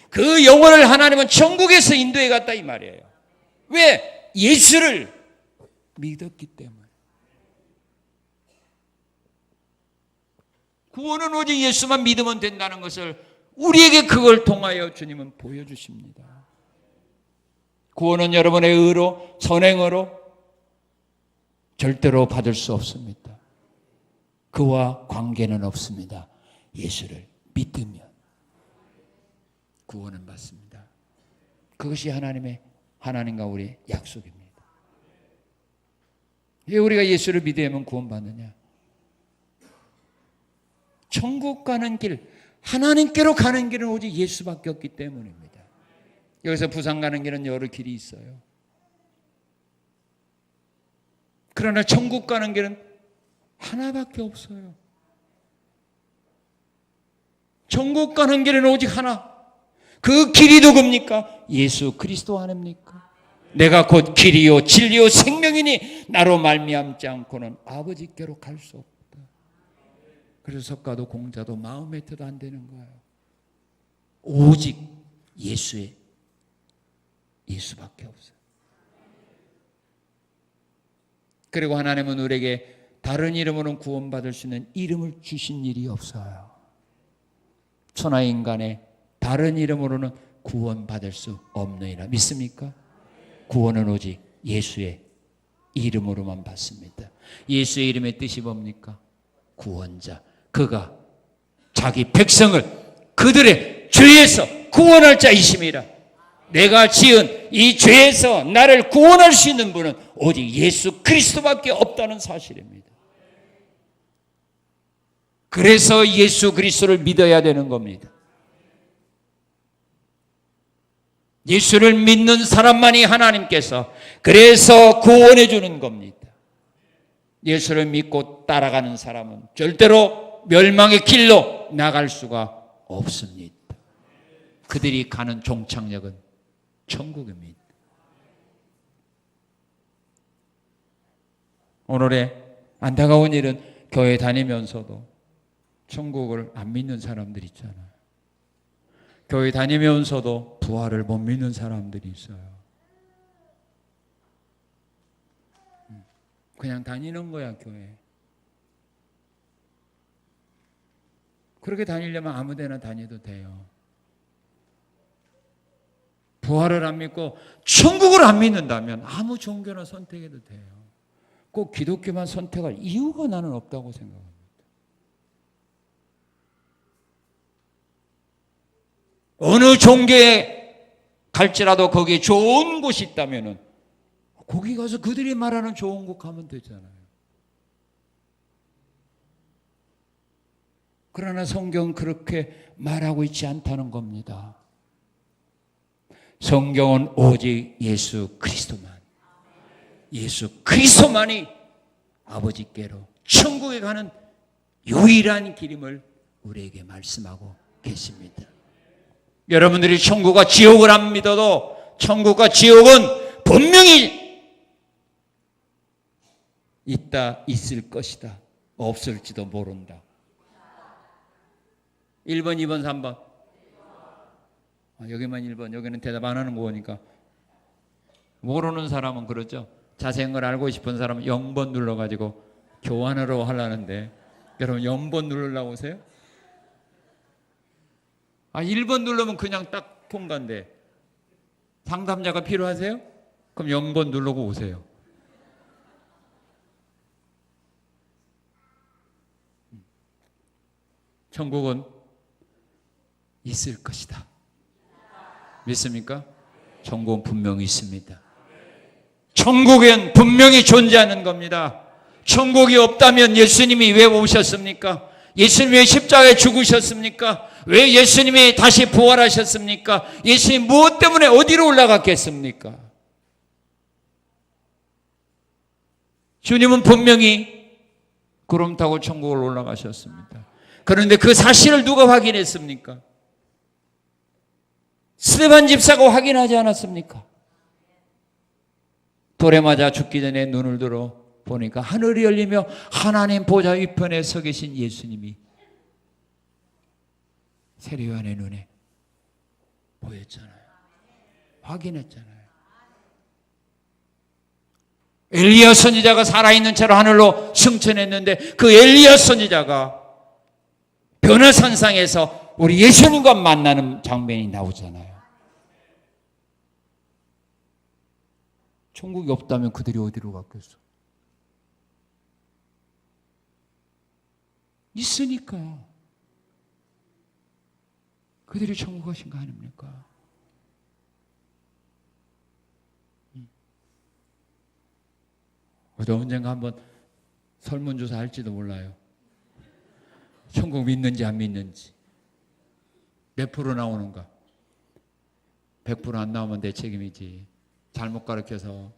그 영혼을 하나님은 천국에서 인도해 갔다 이 말이에요. 왜? 예수를 믿었기 때문에. 구원은 오직 예수만 믿으면 된다는 것을 우리에게 그걸 통하여 주님은 보여주십니다. 구원은 여러분의 의로, 선행으로 절대로 받을 수 없습니다. 그와 관계는 없습니다. 예수를 믿으면 구원은 받습니다. 그것이 하나님과 우리의 약속입니다. 왜 우리가 예수를 믿으면 구원받느냐? 천국 가는 길, 하나님께로 가는 길은 오직 예수밖에 없기 때문입니다. 여기서 부산 가는 길은 여러 길이 있어요. 그러나 천국 가는 길은 하나밖에 없어요. 천국 가는 길은 오직 하나. 그 길이 누굽니까? 예수 그리스도 아닙니까? 내가 곧 길이요 진리요 생명이니 나로 말미암지 않고는 아버지께로 갈 수 없다. 그래서 석가도 공자도 마음의 뜻도 안 되는 거예요. 오직 예수밖에 없어요. 그리고 하나님은 우리에게 다른 이름으로는 구원받을 수 있는 이름을 주신 일이 없어요. 천하 인간의 다른 이름으로는 구원받을 수 없느니라. 믿습니까? 구원은 오직 예수의 이름으로만 받습니다. 예수의 이름의 뜻이 뭡니까? 구원자. 그가 자기 백성을 그들의 죄에서 구원할 자이심이라. 내가 지은 이 죄에서 나를 구원할 수 있는 분은 오직 예수 그리스도밖에 없다는 사실입니다. 그래서 예수 그리스도를 믿어야 되는 겁니다. 예수를 믿는 사람만이 하나님께서 그래서 구원해 주는 겁니다. 예수를 믿고 따라가는 사람은 절대로 멸망의 길로 나갈 수가 없습니다. 그들이 가는 종착역은 천국입니다. 오늘의 안타까운 일은 교회 다니면서도 천국을 안 믿는 사람들 있잖아요. 교회 다니면서도 부활을 못 믿는 사람들이 있어요. 그냥 다니는 거야, 교회. 그렇게 다니려면 아무 데나 다녀도 돼요. 부활을 안 믿고 천국을 안 믿는다면 아무 종교나 선택해도 돼요. 꼭 기독교만 선택할 이유가 나는 없다고 생각합니다. 어느 종교에 갈지라도 거기에 좋은 곳이 있다면은 거기 가서 그들이 말하는 좋은 곳 가면 되잖아요. 그러나 성경은 그렇게 말하고 있지 않다는 겁니다. 성경은 오직 예수 그리스도만, 예수 그리스도만이 아버지께로 천국에 가는 유일한 길임을 우리에게 말씀하고 계십니다. 여러분들이 천국과 지옥을 안 믿어도 천국과 지옥은 분명히 있다, 있을 것이다, 없을지도 모른다. 1번, 2번, 3번. 여기만 1번, 여기는 대답 안 하는 거 보니까. 모르는 사람은 그러죠. 자세한 걸 알고 싶은 사람은 0번 눌러가지고 교환으로 하려는데, 여러분 0번 누르려고 오세요? 1번 누르면 그냥 딱 통과인데, 상담자가 필요하세요? 그럼 0번 누르고 오세요. 천국은 있을 것이다. 믿습니까? 천국은 분명히 있습니다. 천국엔 분명히 존재하는 겁니다. 천국이 없다면 예수님이 왜 오셨습니까? 예수님이 왜 십자가에 죽으셨습니까? 왜 예수님이 다시 부활하셨습니까? 예수님 무엇 때문에 어디로 올라갔겠습니까? 주님은 분명히 구름 타고 천국을 올라가셨습니다. 그런데 그 사실을 누가 확인했습니까? 스데반 집사가 확인하지 않았습니까? 돌에 맞아 죽기 전에 눈을 들어 보니까 하늘이 열리며 하나님 보좌 위편에 서 계신 예수님이 세례요한의 눈에 보였잖아요. 확인했잖아요. 엘리야 선지자가 살아있는 채로 하늘로 승천했는데 그 엘리야 선지자가 변화산상에서 우리 예수님과 만나는 장면이 나오잖아요. 천국이 없다면 그들이 어디로 갔겠어? 있으니까 그들이 천국 가신 거 아닙니까? 언젠가 한번 설문조사 할지도 몰라요. 천국 믿는지 안 믿는지 몇 프로 나오는가? 100% 안 나오면 내 책임이지. 잘못 가르쳐서.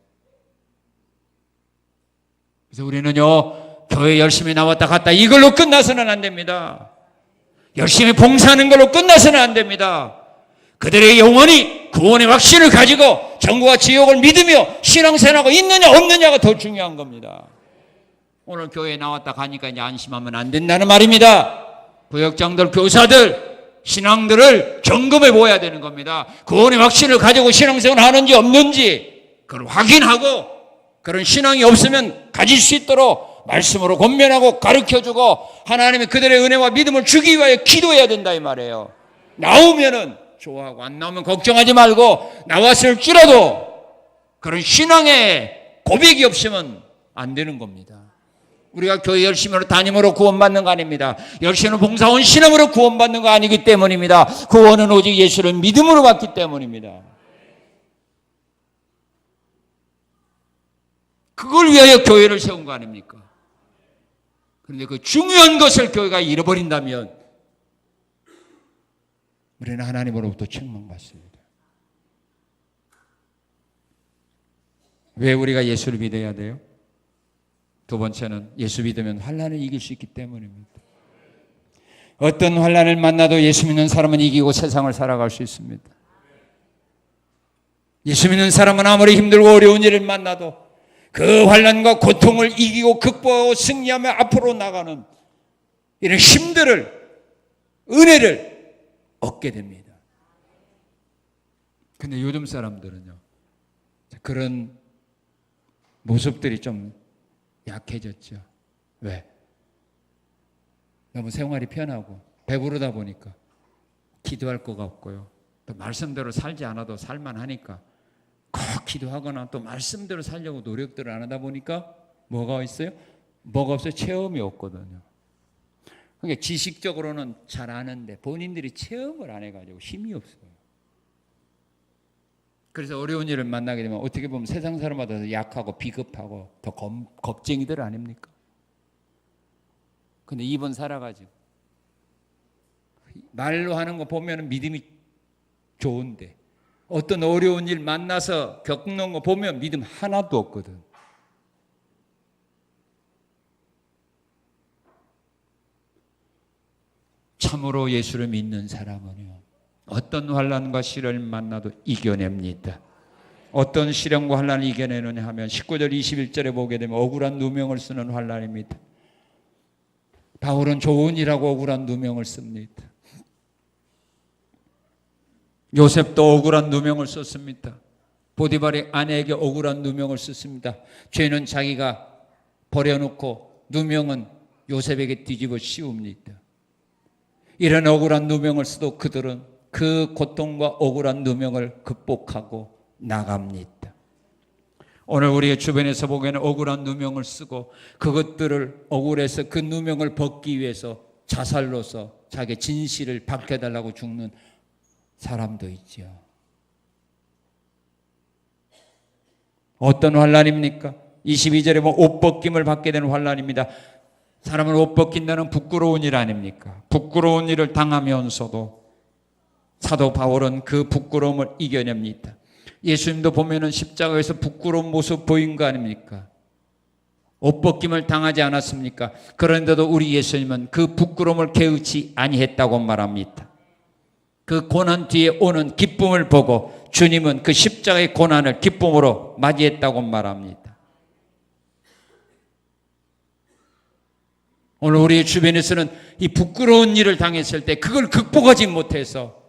그래서 우리는요, 교회 열심히 나왔다 갔다 이걸로 끝나서는 안 됩니다. 열심히 봉사하는 걸로 끝나서는 안 됩니다. 그들의 영혼이 구원의 확신을 가지고 천국과 지옥을 믿으며 신앙생활하고 있느냐 없느냐가 더 중요한 겁니다. 오늘 교회에 나왔다 가니까 이제 안심하면 안 된다는 말입니다. 구역장들, 교사들, 신앙들을 점검해 보아야 되는 겁니다. 구원의 확신을 가지고 신앙생활을 하는지 없는지 그걸 확인하고, 그런 신앙이 없으면 가질 수 있도록 말씀으로 권면하고 가르쳐주고 하나님이 그들의 은혜와 믿음을 주기 위하여 기도해야 된다 이 말이에요. 나오면은 좋아하고 안 나오면 걱정하지 말고, 나왔을지라도 그런 신앙의 고백이 없으면 안 되는 겁니다. 우리가 교회 열심히 다님으로 구원받는 거 아닙니다. 열심히 봉사원 신앙으로 구원받는 거 아니기 때문입니다. 구원은 오직 예수를 믿음으로 받기 때문입니다. 그걸 위하여 교회를 세운 거 아닙니까? 그런데 그 중요한 것을 교회가 잃어버린다면 우리는 하나님으로부터 책망받습니다. 왜 우리가 예수를 믿어야 돼요? 두 번째는 예수 믿으면 환난을 이길 수 있기 때문입니다. 어떤 환난을 만나도 예수 믿는 사람은 이기고 세상을 살아갈 수 있습니다. 예수 믿는 사람은 아무리 힘들고 어려운 일을 만나도 그 환난과 고통을 이기고 극복하고 승리하며 앞으로 나가는 이런 힘들을, 은혜를 얻게 됩니다. 근데 요즘 사람들은요, 그런 모습들이 좀 약해졌죠. 왜? 너무 생활이 편하고 배부르다 보니까 기도할 거가 없고요. 또 말씀대로 살지 않아도 살만하니까 꼭 기도하거나 또 말씀대로 살려고 노력들을 안 하다 보니까 뭐가 있어요? 뭐가 없어요? 체험이 없거든요. 그러니까 지식적으로는 잘 아는데 본인들이 체험을 안 해가지고 힘이 없어요. 그래서 어려운 일을 만나게 되면 어떻게 보면 세상 사람마다 더 약하고 비겁하고 더 겁쟁이들 아닙니까? 근데 이번 살아가지고 말로 하는 거 보면 믿음이 좋은데 어떤 어려운 일 만나서 겪는 거 보면 믿음 하나도 없거든. 참으로 예수를 믿는 사람은요, 어떤 환난과 시련을 만나도 이겨냅니다. 어떤 시련과 환난을 이겨내느냐 하면 19절 21절에 보게 되면 억울한 누명을 쓰는 환난입니다. 바울은 좋은 일하고 억울한 누명을 씁니다. 요셉도 억울한 누명을 썼습니다. 보디발의 아내에게 억울한 누명을 썼습니다. 죄는 자기가 버려놓고 누명은 요셉에게 뒤집어 씌웁니다. 이런 억울한 누명을 써도 그들은 그 고통과 억울한 누명을 극복하고 나갑니다. 오늘 우리의 주변에서 보기에는 억울한 누명을 쓰고 그것들을 억울해서 그 누명을 벗기 위해서 자살로서 자기 진실을 밝혀달라고 죽는 사람도 있죠. 어떤 환난입니까? 22절에 보면 옷 벗김을 받게 되는 환난입니다. 사람은 옷 벗긴다는 부끄러운 일 아닙니까? 부끄러운 일을 당하면서도 사도 바울은 그 부끄러움을 이겨냅니다. 예수님도 보면은 십자가에서 부끄러운 모습 보인 거 아닙니까? 옷 벗김을 당하지 않았습니까? 그런데도 우리 예수님은 그 부끄러움을 개의치 아니했다고 말합니다. 그 고난 뒤에 오는 기쁨을 보고 주님은 그 십자가의 고난을 기쁨으로 맞이했다고 말합니다. 오늘 우리 주변에서는 이 부끄러운 일을 당했을 때 그걸 극복하지 못해서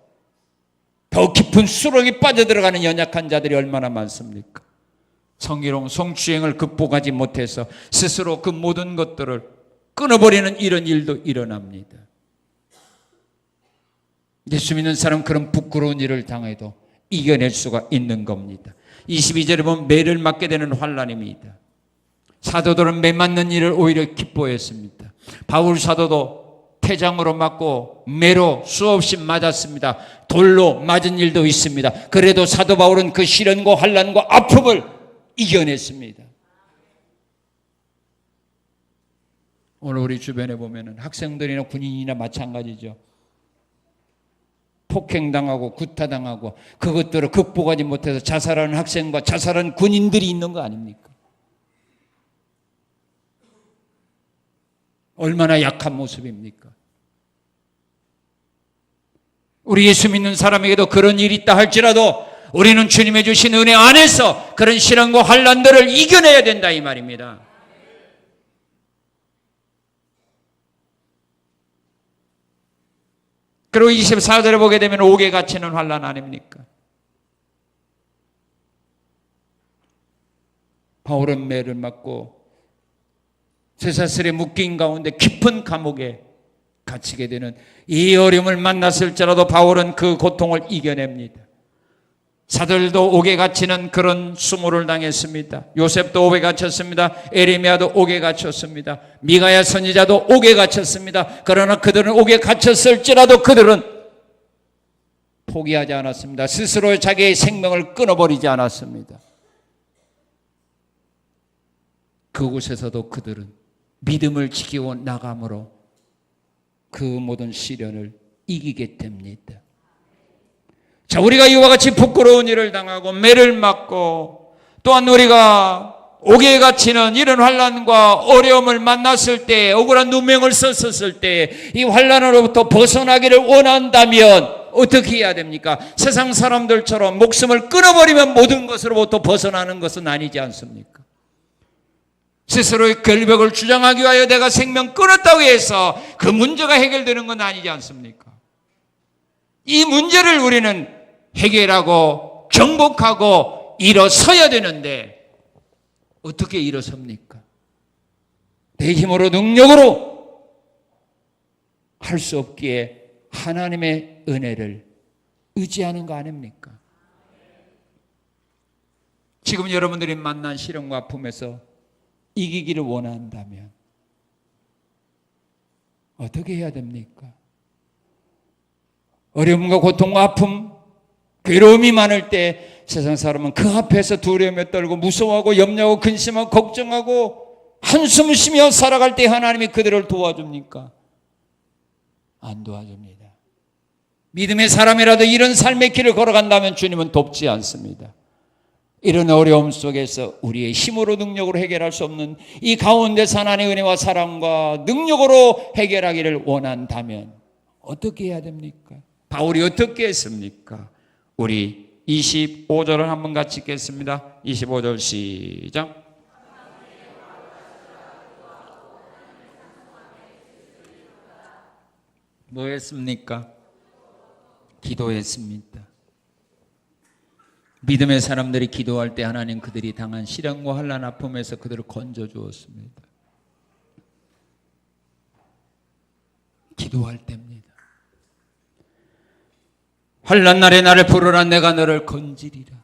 더 깊은 수렁에 빠져들어가는 연약한 자들이 얼마나 많습니까? 성희롱, 성추행을 극복하지 못해서 스스로 그 모든 것들을 끊어버리는 이런 일도 일어납니다. 예수 믿는 사람은 그런 부끄러운 일을 당해도 이겨낼 수가 있는 겁니다. 22절에 보면 매를 맞게 되는 환난입니다. 사도들은 매 맞는 일을 오히려 기뻐했습니다. 바울 사도도 태장으로 맞고 매로 수없이 맞았습니다. 돌로 맞은 일도 있습니다. 그래도 사도 바울은 그 시련과 환난과 아픔을 이겨냈습니다. 오늘 우리 주변에 보면은 학생들이나 군인이나 마찬가지죠. 폭행당하고 구타당하고 그것들을 극복하지 못해서 자살하는 학생과 자살하는 군인들이 있는 거 아닙니까? 얼마나 약한 모습입니까? 우리 예수 믿는 사람에게도 그런 일이 있다 할지라도 우리는 주님의 주신 은혜 안에서 그런 시련과 환난들을 이겨내야 된다 이 말입니다. 그리고 24절에 보게 되면 옥에 갇히는 환난 아닙니까? 바울은 매를 맞고 쇠사슬에 묶인 가운데 깊은 감옥에 갇히게 되는 이 어려움을 만났을지라도 바울은 그 고통을 이겨냅니다. 사들도 옥에 갇히는 그런 수모를 당했습니다. 요셉도 옥에 갇혔습니다. 에레미야도 옥에 갇혔습니다. 미가야 선지자도 옥에 갇혔습니다. 그러나 그들은 옥에 갇혔을지라도 그들은 포기하지 않았습니다. 스스로 자기의 생명을 끊어버리지 않았습니다. 그곳에서도 그들은 믿음을 지키고 나감으로 그 모든 시련을 이기게 됩니다. 자, 우리가 이와 같이 부끄러운 일을 당하고 매를 맞고 또한 우리가 옥에 갇히는 이런 환난과 어려움을 만났을 때 억울한 누명을 썼을 때 이 환난으로부터 벗어나기를 원한다면 어떻게 해야 됩니까? 세상 사람들처럼 목숨을 끊어버리면 모든 것으로부터 벗어나는 것은 아니지 않습니까? 스스로의 결벽을 주장하기 위하여 내가 생명 끊었다고 해서 그 문제가 해결되는 건 아니지 않습니까? 이 문제를 우리는 해결하고 정복하고 일어서야 되는데 어떻게 일어섭니까? 내 힘으로 능력으로 할 수 없기에 하나님의 은혜를 의지하는 거 아닙니까? 지금 여러분들이 만난 시련과 아픔에서 이기기를 원한다면 어떻게 해야 됩니까? 어려움과 고통과 아픔, 괴로움이 많을 때 세상 사람은 그 앞에서 두려움에 떨고 무서워하고 염려하고 근심하고 걱정하고 한숨 쉬며 살아갈 때 하나님이 그들을 도와줍니까? 안 도와줍니다. 믿음의 사람이라도 이런 삶의 길을 걸어간다면 주님은 돕지 않습니다. 이런 어려움 속에서 우리의 힘으로 능력으로 해결할 수 없는 이 가운데서 하나님의 은혜와 사랑과 능력으로 해결하기를 원한다면 어떻게 해야 됩니까? 바울이 어떻게 했습니까? 우리 25절을 한번 같이 읽겠습니다. 25절 시작. 뭐 했습니까? 기도했습니다. 믿음의 사람들이 기도할 때 하나님 그들이 당한 시련과 환난 아픔에서 그들을 건져 주었습니다. 기도할 때입니다. 환난 날에 나를 부르라 내가 너를 건지리라.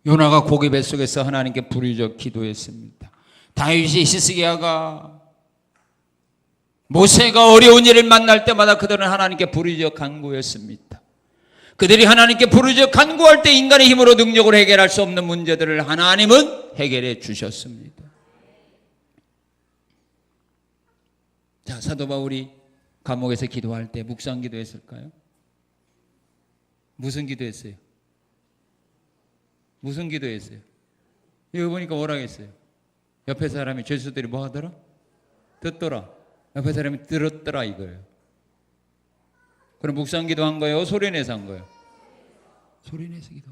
요나가 고기 뱃속에서 하나님께 부르짖어 기도했습니다. 다윗이 히스기야가 모세가 어려운 일을 만날 때마다 그들은 하나님께 부르짖어 간구했습니다. 그들이 하나님께 부르짖어 간구할 때 인간의 힘으로 능력으로 해결할 수 없는 문제들을 하나님은 해결해 주셨습니다. 자, 사도 바울이 감옥에서 기도할 때 묵상 기도했을까요? 무슨 기도했어요? 무슨 기도했어요? 이거 보니까 뭐라고 했어요? 옆에 사람이 죄수들이 뭐 하더라? 듣더라. 옆에 사람이 들었더라 이거예요. 그럼 묵상 기도한 거예요? 소리 내서 한 거예요? 소리 내서 기도.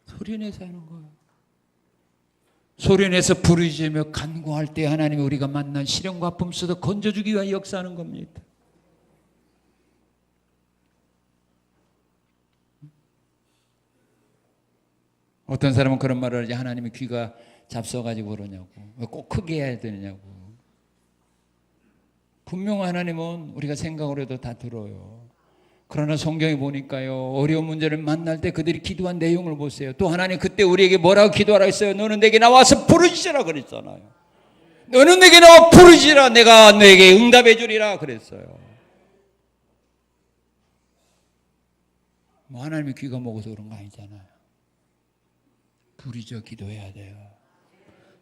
소리 내서 하는 거예요. 소리 내서 부르짖으며 간구할 때 하나님이 우리가 만난 시련과 아픔 속에서 건져주기 위하여 역사하는 겁니다. 어떤 사람은 그런 말을 하지. 하나님이 귀가 잡숴가지고 그러냐고. 왜 꼭 크게 해야 되느냐고. 분명 하나님은 우리가 생각으로 해도 다 들어요. 그러나 성경에 보니까요, 어려운 문제를 만날 때 그들이 기도한 내용을 보세요. 또 하나님 그때 우리에게 뭐라고 기도하라 했어요? 너는 내게 나와서 부르짖으라 그랬잖아요. 너는 내게 나와 부르짖으라 내가 너에게 응답해 주리라 그랬어요. 뭐 하나님의 귀가 먹어서 그런 거 아니잖아요. 부르짖어 기도해야 돼요.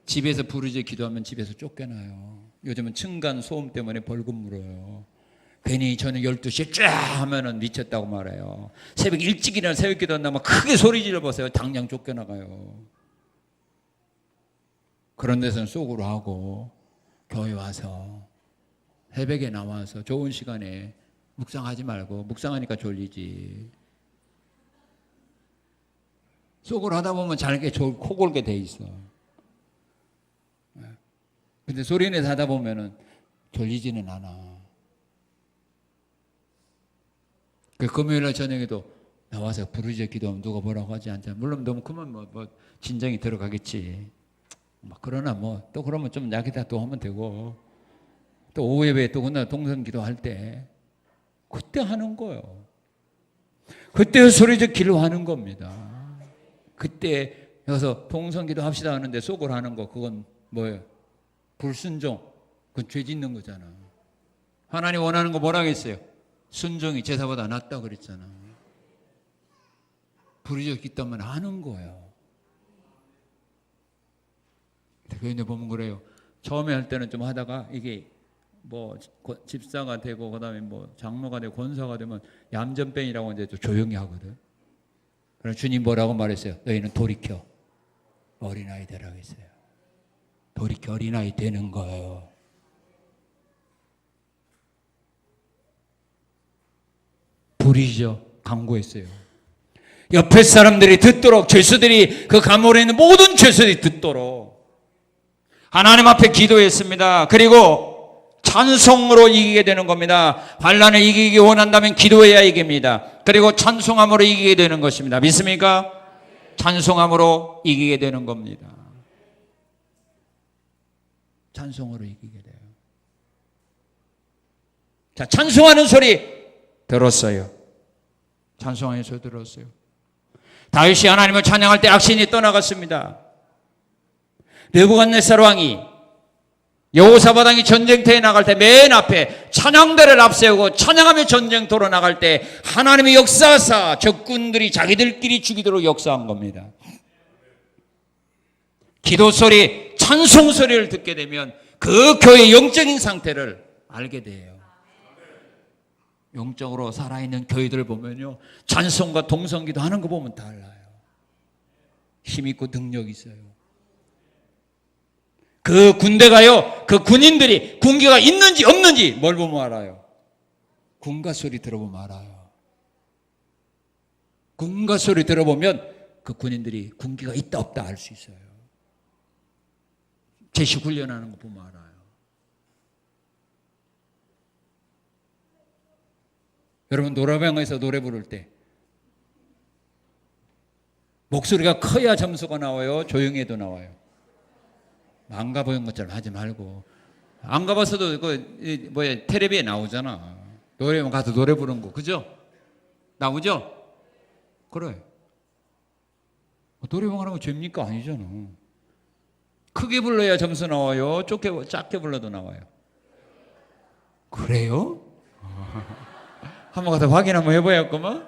집에서 부르짖어 기도하면 집에서 쫓겨나요. 요즘은 층간 소음 때문에 벌금 물어요. 괜히 저는 12시에 쫙 하면은 미쳤다고 말해요. 새벽 일찍 일어나 새벽 기도한다면 크게 소리 질러보세요. 당장 쫓겨나가요. 그런 데서는 쏙으로 하고 교회 와서 새벽에 나와서 좋은 시간에 묵상하지 말고 묵상하니까 졸리지. 쏙으로 하다 보면 잘게 코 골게 돼 있어. 근데 소리 내서 하다 보면은 졸리지는 않아. 그 금요일날 저녁에도 나와서 부르짖어 기도하면 누가 뭐라고 하지 않잖아. 물론 너무 크면 뭐 진정이 들어가겠지. 그러나 또 그러면 좀 약이다 또 하면 되고, 또 오후 예배 또 그날 동선 기도할 때 그때 하는 거예요. 그때 소리져 기도하는 겁니다. 그때 여기서 동선 기도합시다 하는데 속으로 하는 거 그건 뭐예요? 불순종. 그건 죄 짓는 거잖아. 하나님 원하는 거 뭐라고 했어요? 순종이 제사보다 낫다 그랬잖아. 부르짖어 기도하면 하는 거예요. 교인들 보면 그래요. 처음에 할 때는 좀 하다가 이게 뭐 집사가 되고 그다음에 뭐 장로가 되고 권사가 되면 얌전뱅이라고 이제 또 조용히 하거든. 그럼 주님 뭐라고 말했어요? 너희는 돌이켜 어린아이 되라고 했어요. 돌이켜 어린아이 되는 거예요. 부르짖어 간구했어요. 옆에 사람들이 듣도록, 죄수들이 그 감옥에 있는 모든 죄수들이 듣도록 하나님 앞에 기도했습니다. 그리고 찬송으로 이기게 되는 겁니다. 환난을 이기기 원한다면 기도해야 이깁니다. 그리고 찬송함으로 이기게 되는 것입니다. 믿습니까? 찬송함으로 이기게 되는 겁니다. 찬송으로 이기게 돼요. 자, 찬송하는 소리 들었어요. 찬송하는 소리 들었어요. 다윗이 하나님을 찬양할 때 악신이 떠나갔습니다. 느부갓네살 왕이 여호사밧 왕이 전쟁터에 나갈 때 맨 앞에 찬양대를 앞세우고 찬양하며 전쟁터로 나갈 때 하나님의 역사하사 적군들이 자기들끼리 죽이도록 역사한 겁니다. 기도 소리, 찬송 소리를 듣게 되면 그 교회의 영적인 상태를 알게 돼요. 영적으로 살아있는 교회들을 보면요, 찬송과 동성기도 하는 거 보면 달라요. 힘있고 능력이 있어요. 그 군대가요, 그 군인들이 군기가 있는지 없는지 뭘 보면 알아요? 군가 소리 들어보면 알아요. 군가 소리 들어보면 그 군인들이 군기가 있다 없다 알 수 있어요. 제시 훈련하는 거 보면 알아요. 여러분, 노래방에서 노래 부를 때 목소리가 커야 점수가 나와요? 조용히 해도 나와요? 안 가본 것처럼 하지 말고. 안 가봤어도 텔레비에 나오잖아. 노래방 가서 노래 부르는 거, 그죠? 나오죠? 그래. 노래방 하는 거 죄입니까? 아니잖아. 크게 불러야 점수 나와요? 작게 불러도 나와요? 그래요? 한번 가서 확인 한번 해봐야겠구만.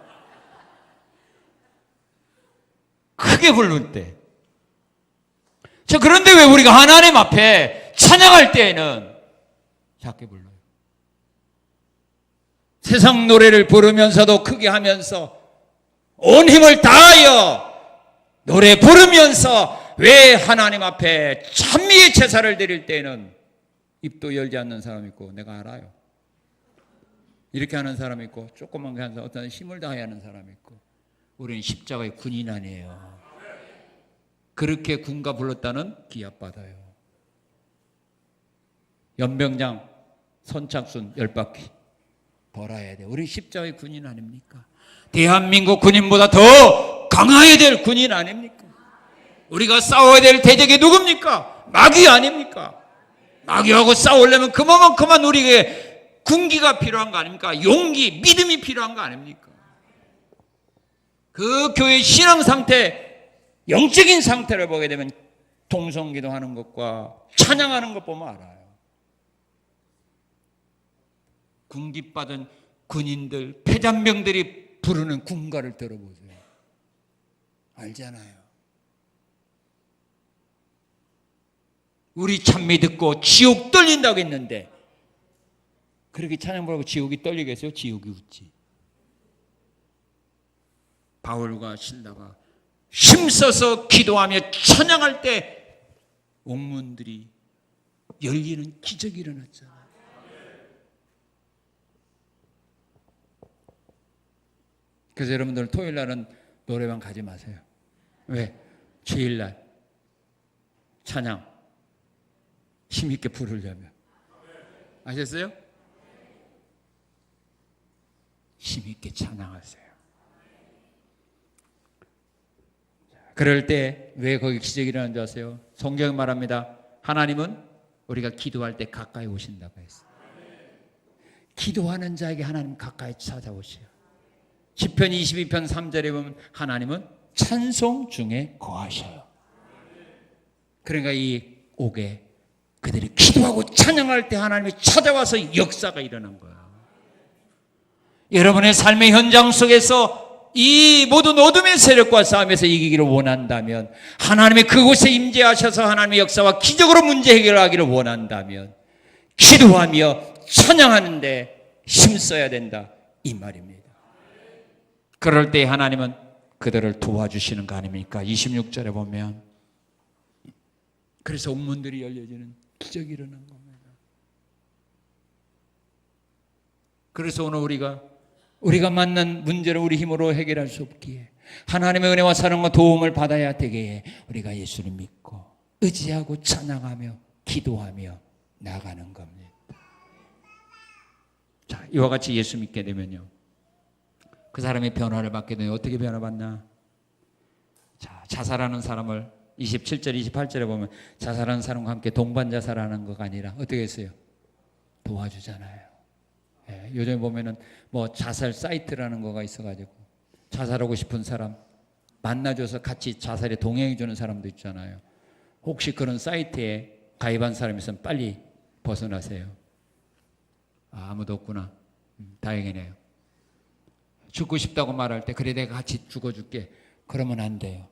크게 부를 때. 자, 그런데 왜 우리가 하나님 앞에 찬양할 때에는 작게 불러요? 세상 노래를 부르면서도 크게 하면서 온 힘을 다하여 노래 부르면서 왜 하나님 앞에 찬미의 제사를 드릴 때에는 입도 열지 않는 사람이 있고, 내가 알아요. 이렇게 하는 사람이 있고, 조그만 게 하는 사람, 어떤 힘을 다해야 하는 사람이 있고. 우리는 십자가의 군인 아니에요. 그렇게 군가 불렀다는 기합받아요. 연병장 선착순 10바퀴 돌아야 돼. 우리 십자가의 군인 아닙니까? 대한민국 군인보다 더 강해야 될 군인 아닙니까? 우리가 싸워야 될 대적이 누굽니까? 마귀 아닙니까? 마귀하고 싸우려면 그만큼만 우리에게 군기가 필요한 거 아닙니까? 용기, 믿음이 필요한 거 아닙니까? 그 교회의 신앙 상태, 영적인 상태를 보게 되면 동성기도 하는 것과 찬양하는 것 보면 알아요. 군기 받은 군인들, 폐잔병들이 부르는 군가를 들어보세요. 알잖아요. 우리 찬미 듣고 지옥 떨린다고 했는데 그렇게 찬양 부르고 지옥이 떨리겠어요? 지옥이 웃지. 바울과 실라가 힘써서 기도하며 찬양할 때 옥문들이 열리는 기적이 일어났잖아요. 그래서 여러분들 토요일 날은 노래방 가지 마세요. 왜? 주일 날 찬양 힘있게 부르려면. 아셨어요? 힘있게 찬양하세요. 그럴 때 왜 거기 기적이 일어나는 줄 아세요? 성경이 말합니다. 하나님은 우리가 기도할 때 가까이 오신다고 했어요. 기도하는 자에게 하나님 가까이 찾아오셔요. 시편 22편 3절에 보면 하나님은 찬송 중에 거하셔요. 그러니까 이 옥에 그들이 기도하고 찬양할 때 하나님이 찾아와서 역사가 일어난 거예요. 여러분의 삶의 현장 속에서 이 모든 어둠의 세력과 싸움에서 이기기를 원한다면, 하나님이 그곳에 임재하셔서 하나님의 역사와 기적으로 문제 해결하기를 원한다면 기도하며 찬양하는데 힘써야 된다, 이 말입니다. 그럴 때 하나님은 그들을 도와주시는 거 아닙니까? 26절에 보면 그래서 옥문들이 열려지는 기적이 일어난 겁니다. 그래서 오늘 우리가 만난 문제를 우리 힘으로 해결할 수 없기에 하나님의 은혜와 사랑과 도움을 받아야 되기에 우리가 예수를 믿고 의지하고 찬양하며 기도하며 나가는 겁니다. 자, 이와 같이 예수 믿게 되면요, 그 사람이 변화를 받게 되면 어떻게 변화받나? 자, 자살하는 사람을 27절 28절에 보면 자살하는 사람과 함께 동반 자살하는 것가 아니라 어떻게 했어요? 도와주잖아요. 예, 요즘에 보면은 뭐 자살 사이트라는 거가 있어가지고 자살하고 싶은 사람 만나줘서 같이 자살에 동행해 주는 사람도 있잖아요. 혹시 그런 사이트에 가입한 사람이 있으면 빨리 벗어나세요. 아무도 없구나. 다행이네요. 죽고 싶다고 말할 때 그래 내가 같이 죽어줄게. 그러면 안 돼요.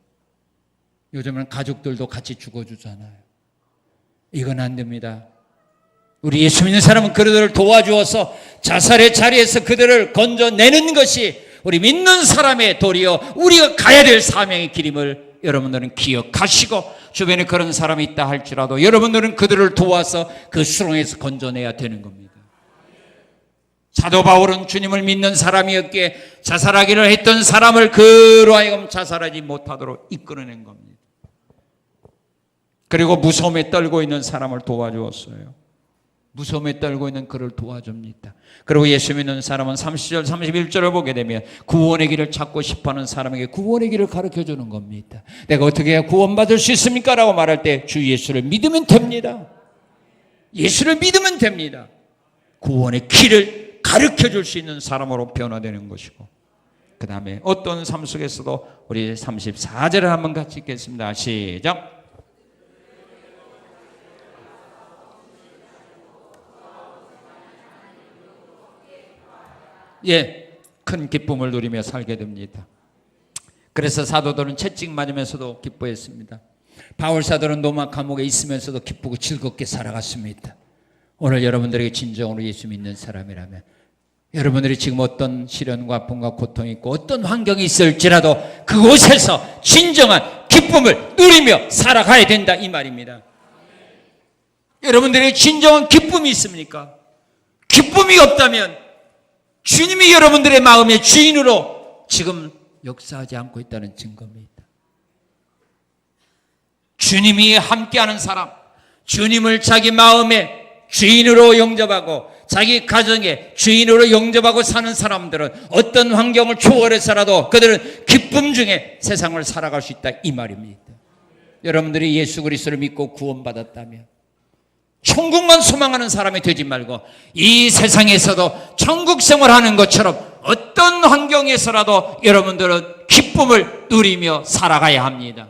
요즘은 가족들도 같이 죽어주잖아요. 이건 안 됩니다. 우리 예수 믿는 사람은 그들을 도와주어서 자살의 자리에서 그들을 건져내는 것이 우리 믿는 사람의 도리요 우리가 가야 될 사명의 길임을 여러분들은 기억하시고 주변에 그런 사람이 있다 할지라도 여러분들은 그들을 도와서 그 수렁에서 건져내야 되는 겁니다. 사도 바울은 주님을 믿는 사람이었기에 자살하기를 했던 사람을 그로 하여금 자살하지 못하도록 이끌어낸 겁니다. 그리고 무서움에 떨고 있는 사람을 도와주었어요. 무서움에 떨고 있는 그를 도와줍니다. 그리고 예수 믿는 사람은 30절 31절을 보게 되면 구원의 길을 찾고 싶어하는 사람에게 구원의 길을 가르쳐주는 겁니다. 내가 어떻게 해야 구원받을 수 있습니까? 라고 말할 때 주 예수를 믿으면 됩니다. 예수를 믿으면 됩니다. 구원의 길을 가르쳐줄 수 있는 사람으로 변화되는 것이고 그 다음에 어떤 삶 속에서도 우리 34절을 한번 같이 읽겠습니다. 시작. 예, 큰 기쁨을 누리며 살게 됩니다. 그래서 사도들은 채찍 맞으면서도 기뻐했습니다. 바울 사도는 로마 감옥에 있으면서도 기쁘고 즐겁게 살아갔습니다. 오늘 여러분들에게 진정으로 예수 믿는 사람이라면 여러분들이 지금 어떤 시련과 아픔과 고통이 있고 어떤 환경이 있을지라도 그곳에서 진정한 기쁨을 누리며 살아가야 된다 이 말입니다. 여러분들에게 진정한 기쁨이 있습니까? 기쁨이 없다면 주님이 여러분들의 마음의 주인으로 지금 역사하지 않고 있다는 증거입니다. 주님이 함께하는 사람, 주님을 자기 마음의 주인으로 영접하고 자기 가정의 주인으로 영접하고 사는 사람들은 어떤 환경을 초월해서라도 그들은 기쁨 중에 세상을 살아갈 수 있다 이 말입니다. 여러분들이 예수 그리스도를 믿고 구원받았다면 천국만 소망하는 사람이 되지 말고 이 세상에서도 천국 생활하는 것처럼 어떤 환경에서라도 여러분들은 기쁨을 누리며 살아가야 합니다.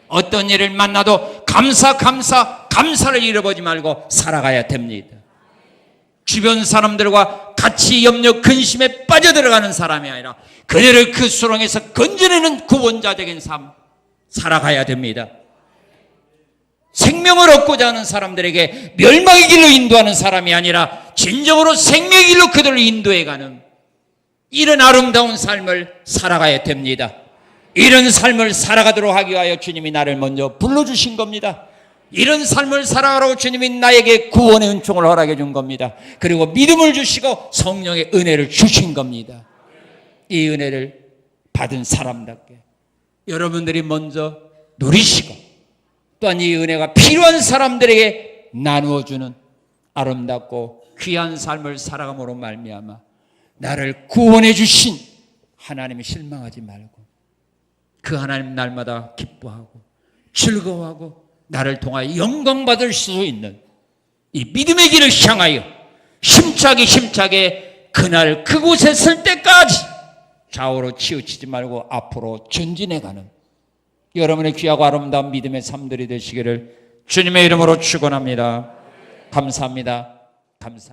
어떤 일을 만나도 감사를 잃어버리지 말고 살아가야 됩니다. 주변 사람들과 같이 염려 근심에 빠져들어가는 사람이 아니라 그들을 그 수렁에서 건져내는 구원자적인 삶 살아가야 됩니다. 생명을 얻고자 하는 사람들에게 멸망의 길로 인도하는 사람이 아니라 진정으로 생명의 길로 그들을 인도해가는 이런 아름다운 삶을 살아가야 됩니다. 이런 삶을 살아가도록 하기 위하여 주님이 나를 먼저 불러주신 겁니다. 이런 삶을 살아가라고 주님이 나에게 구원의 은총을 허락해 준 겁니다. 그리고 믿음을 주시고 성령의 은혜를 주신 겁니다. 이 은혜를 받은 사람답게 여러분들이 먼저 누리시고 또한 이 은혜가 필요한 사람들에게 나누어주는 아름답고 귀한 삶을 살아감으로 말미암아 나를 구원해 주신 하나님이 실망하지 말고 그 하나님 날마다 기뻐하고 즐거워하고 나를 통하여 영광받을 수 있는 이 믿음의 길을 향하여 힘차게 그날 그곳에 설 때까지 좌우로 치우치지 말고 앞으로 전진해가는 여러분의 귀하고 아름다운 믿음의 삶들이 되시기를 주님의 이름으로 축원합니다. 감사합니다. 감사합니다.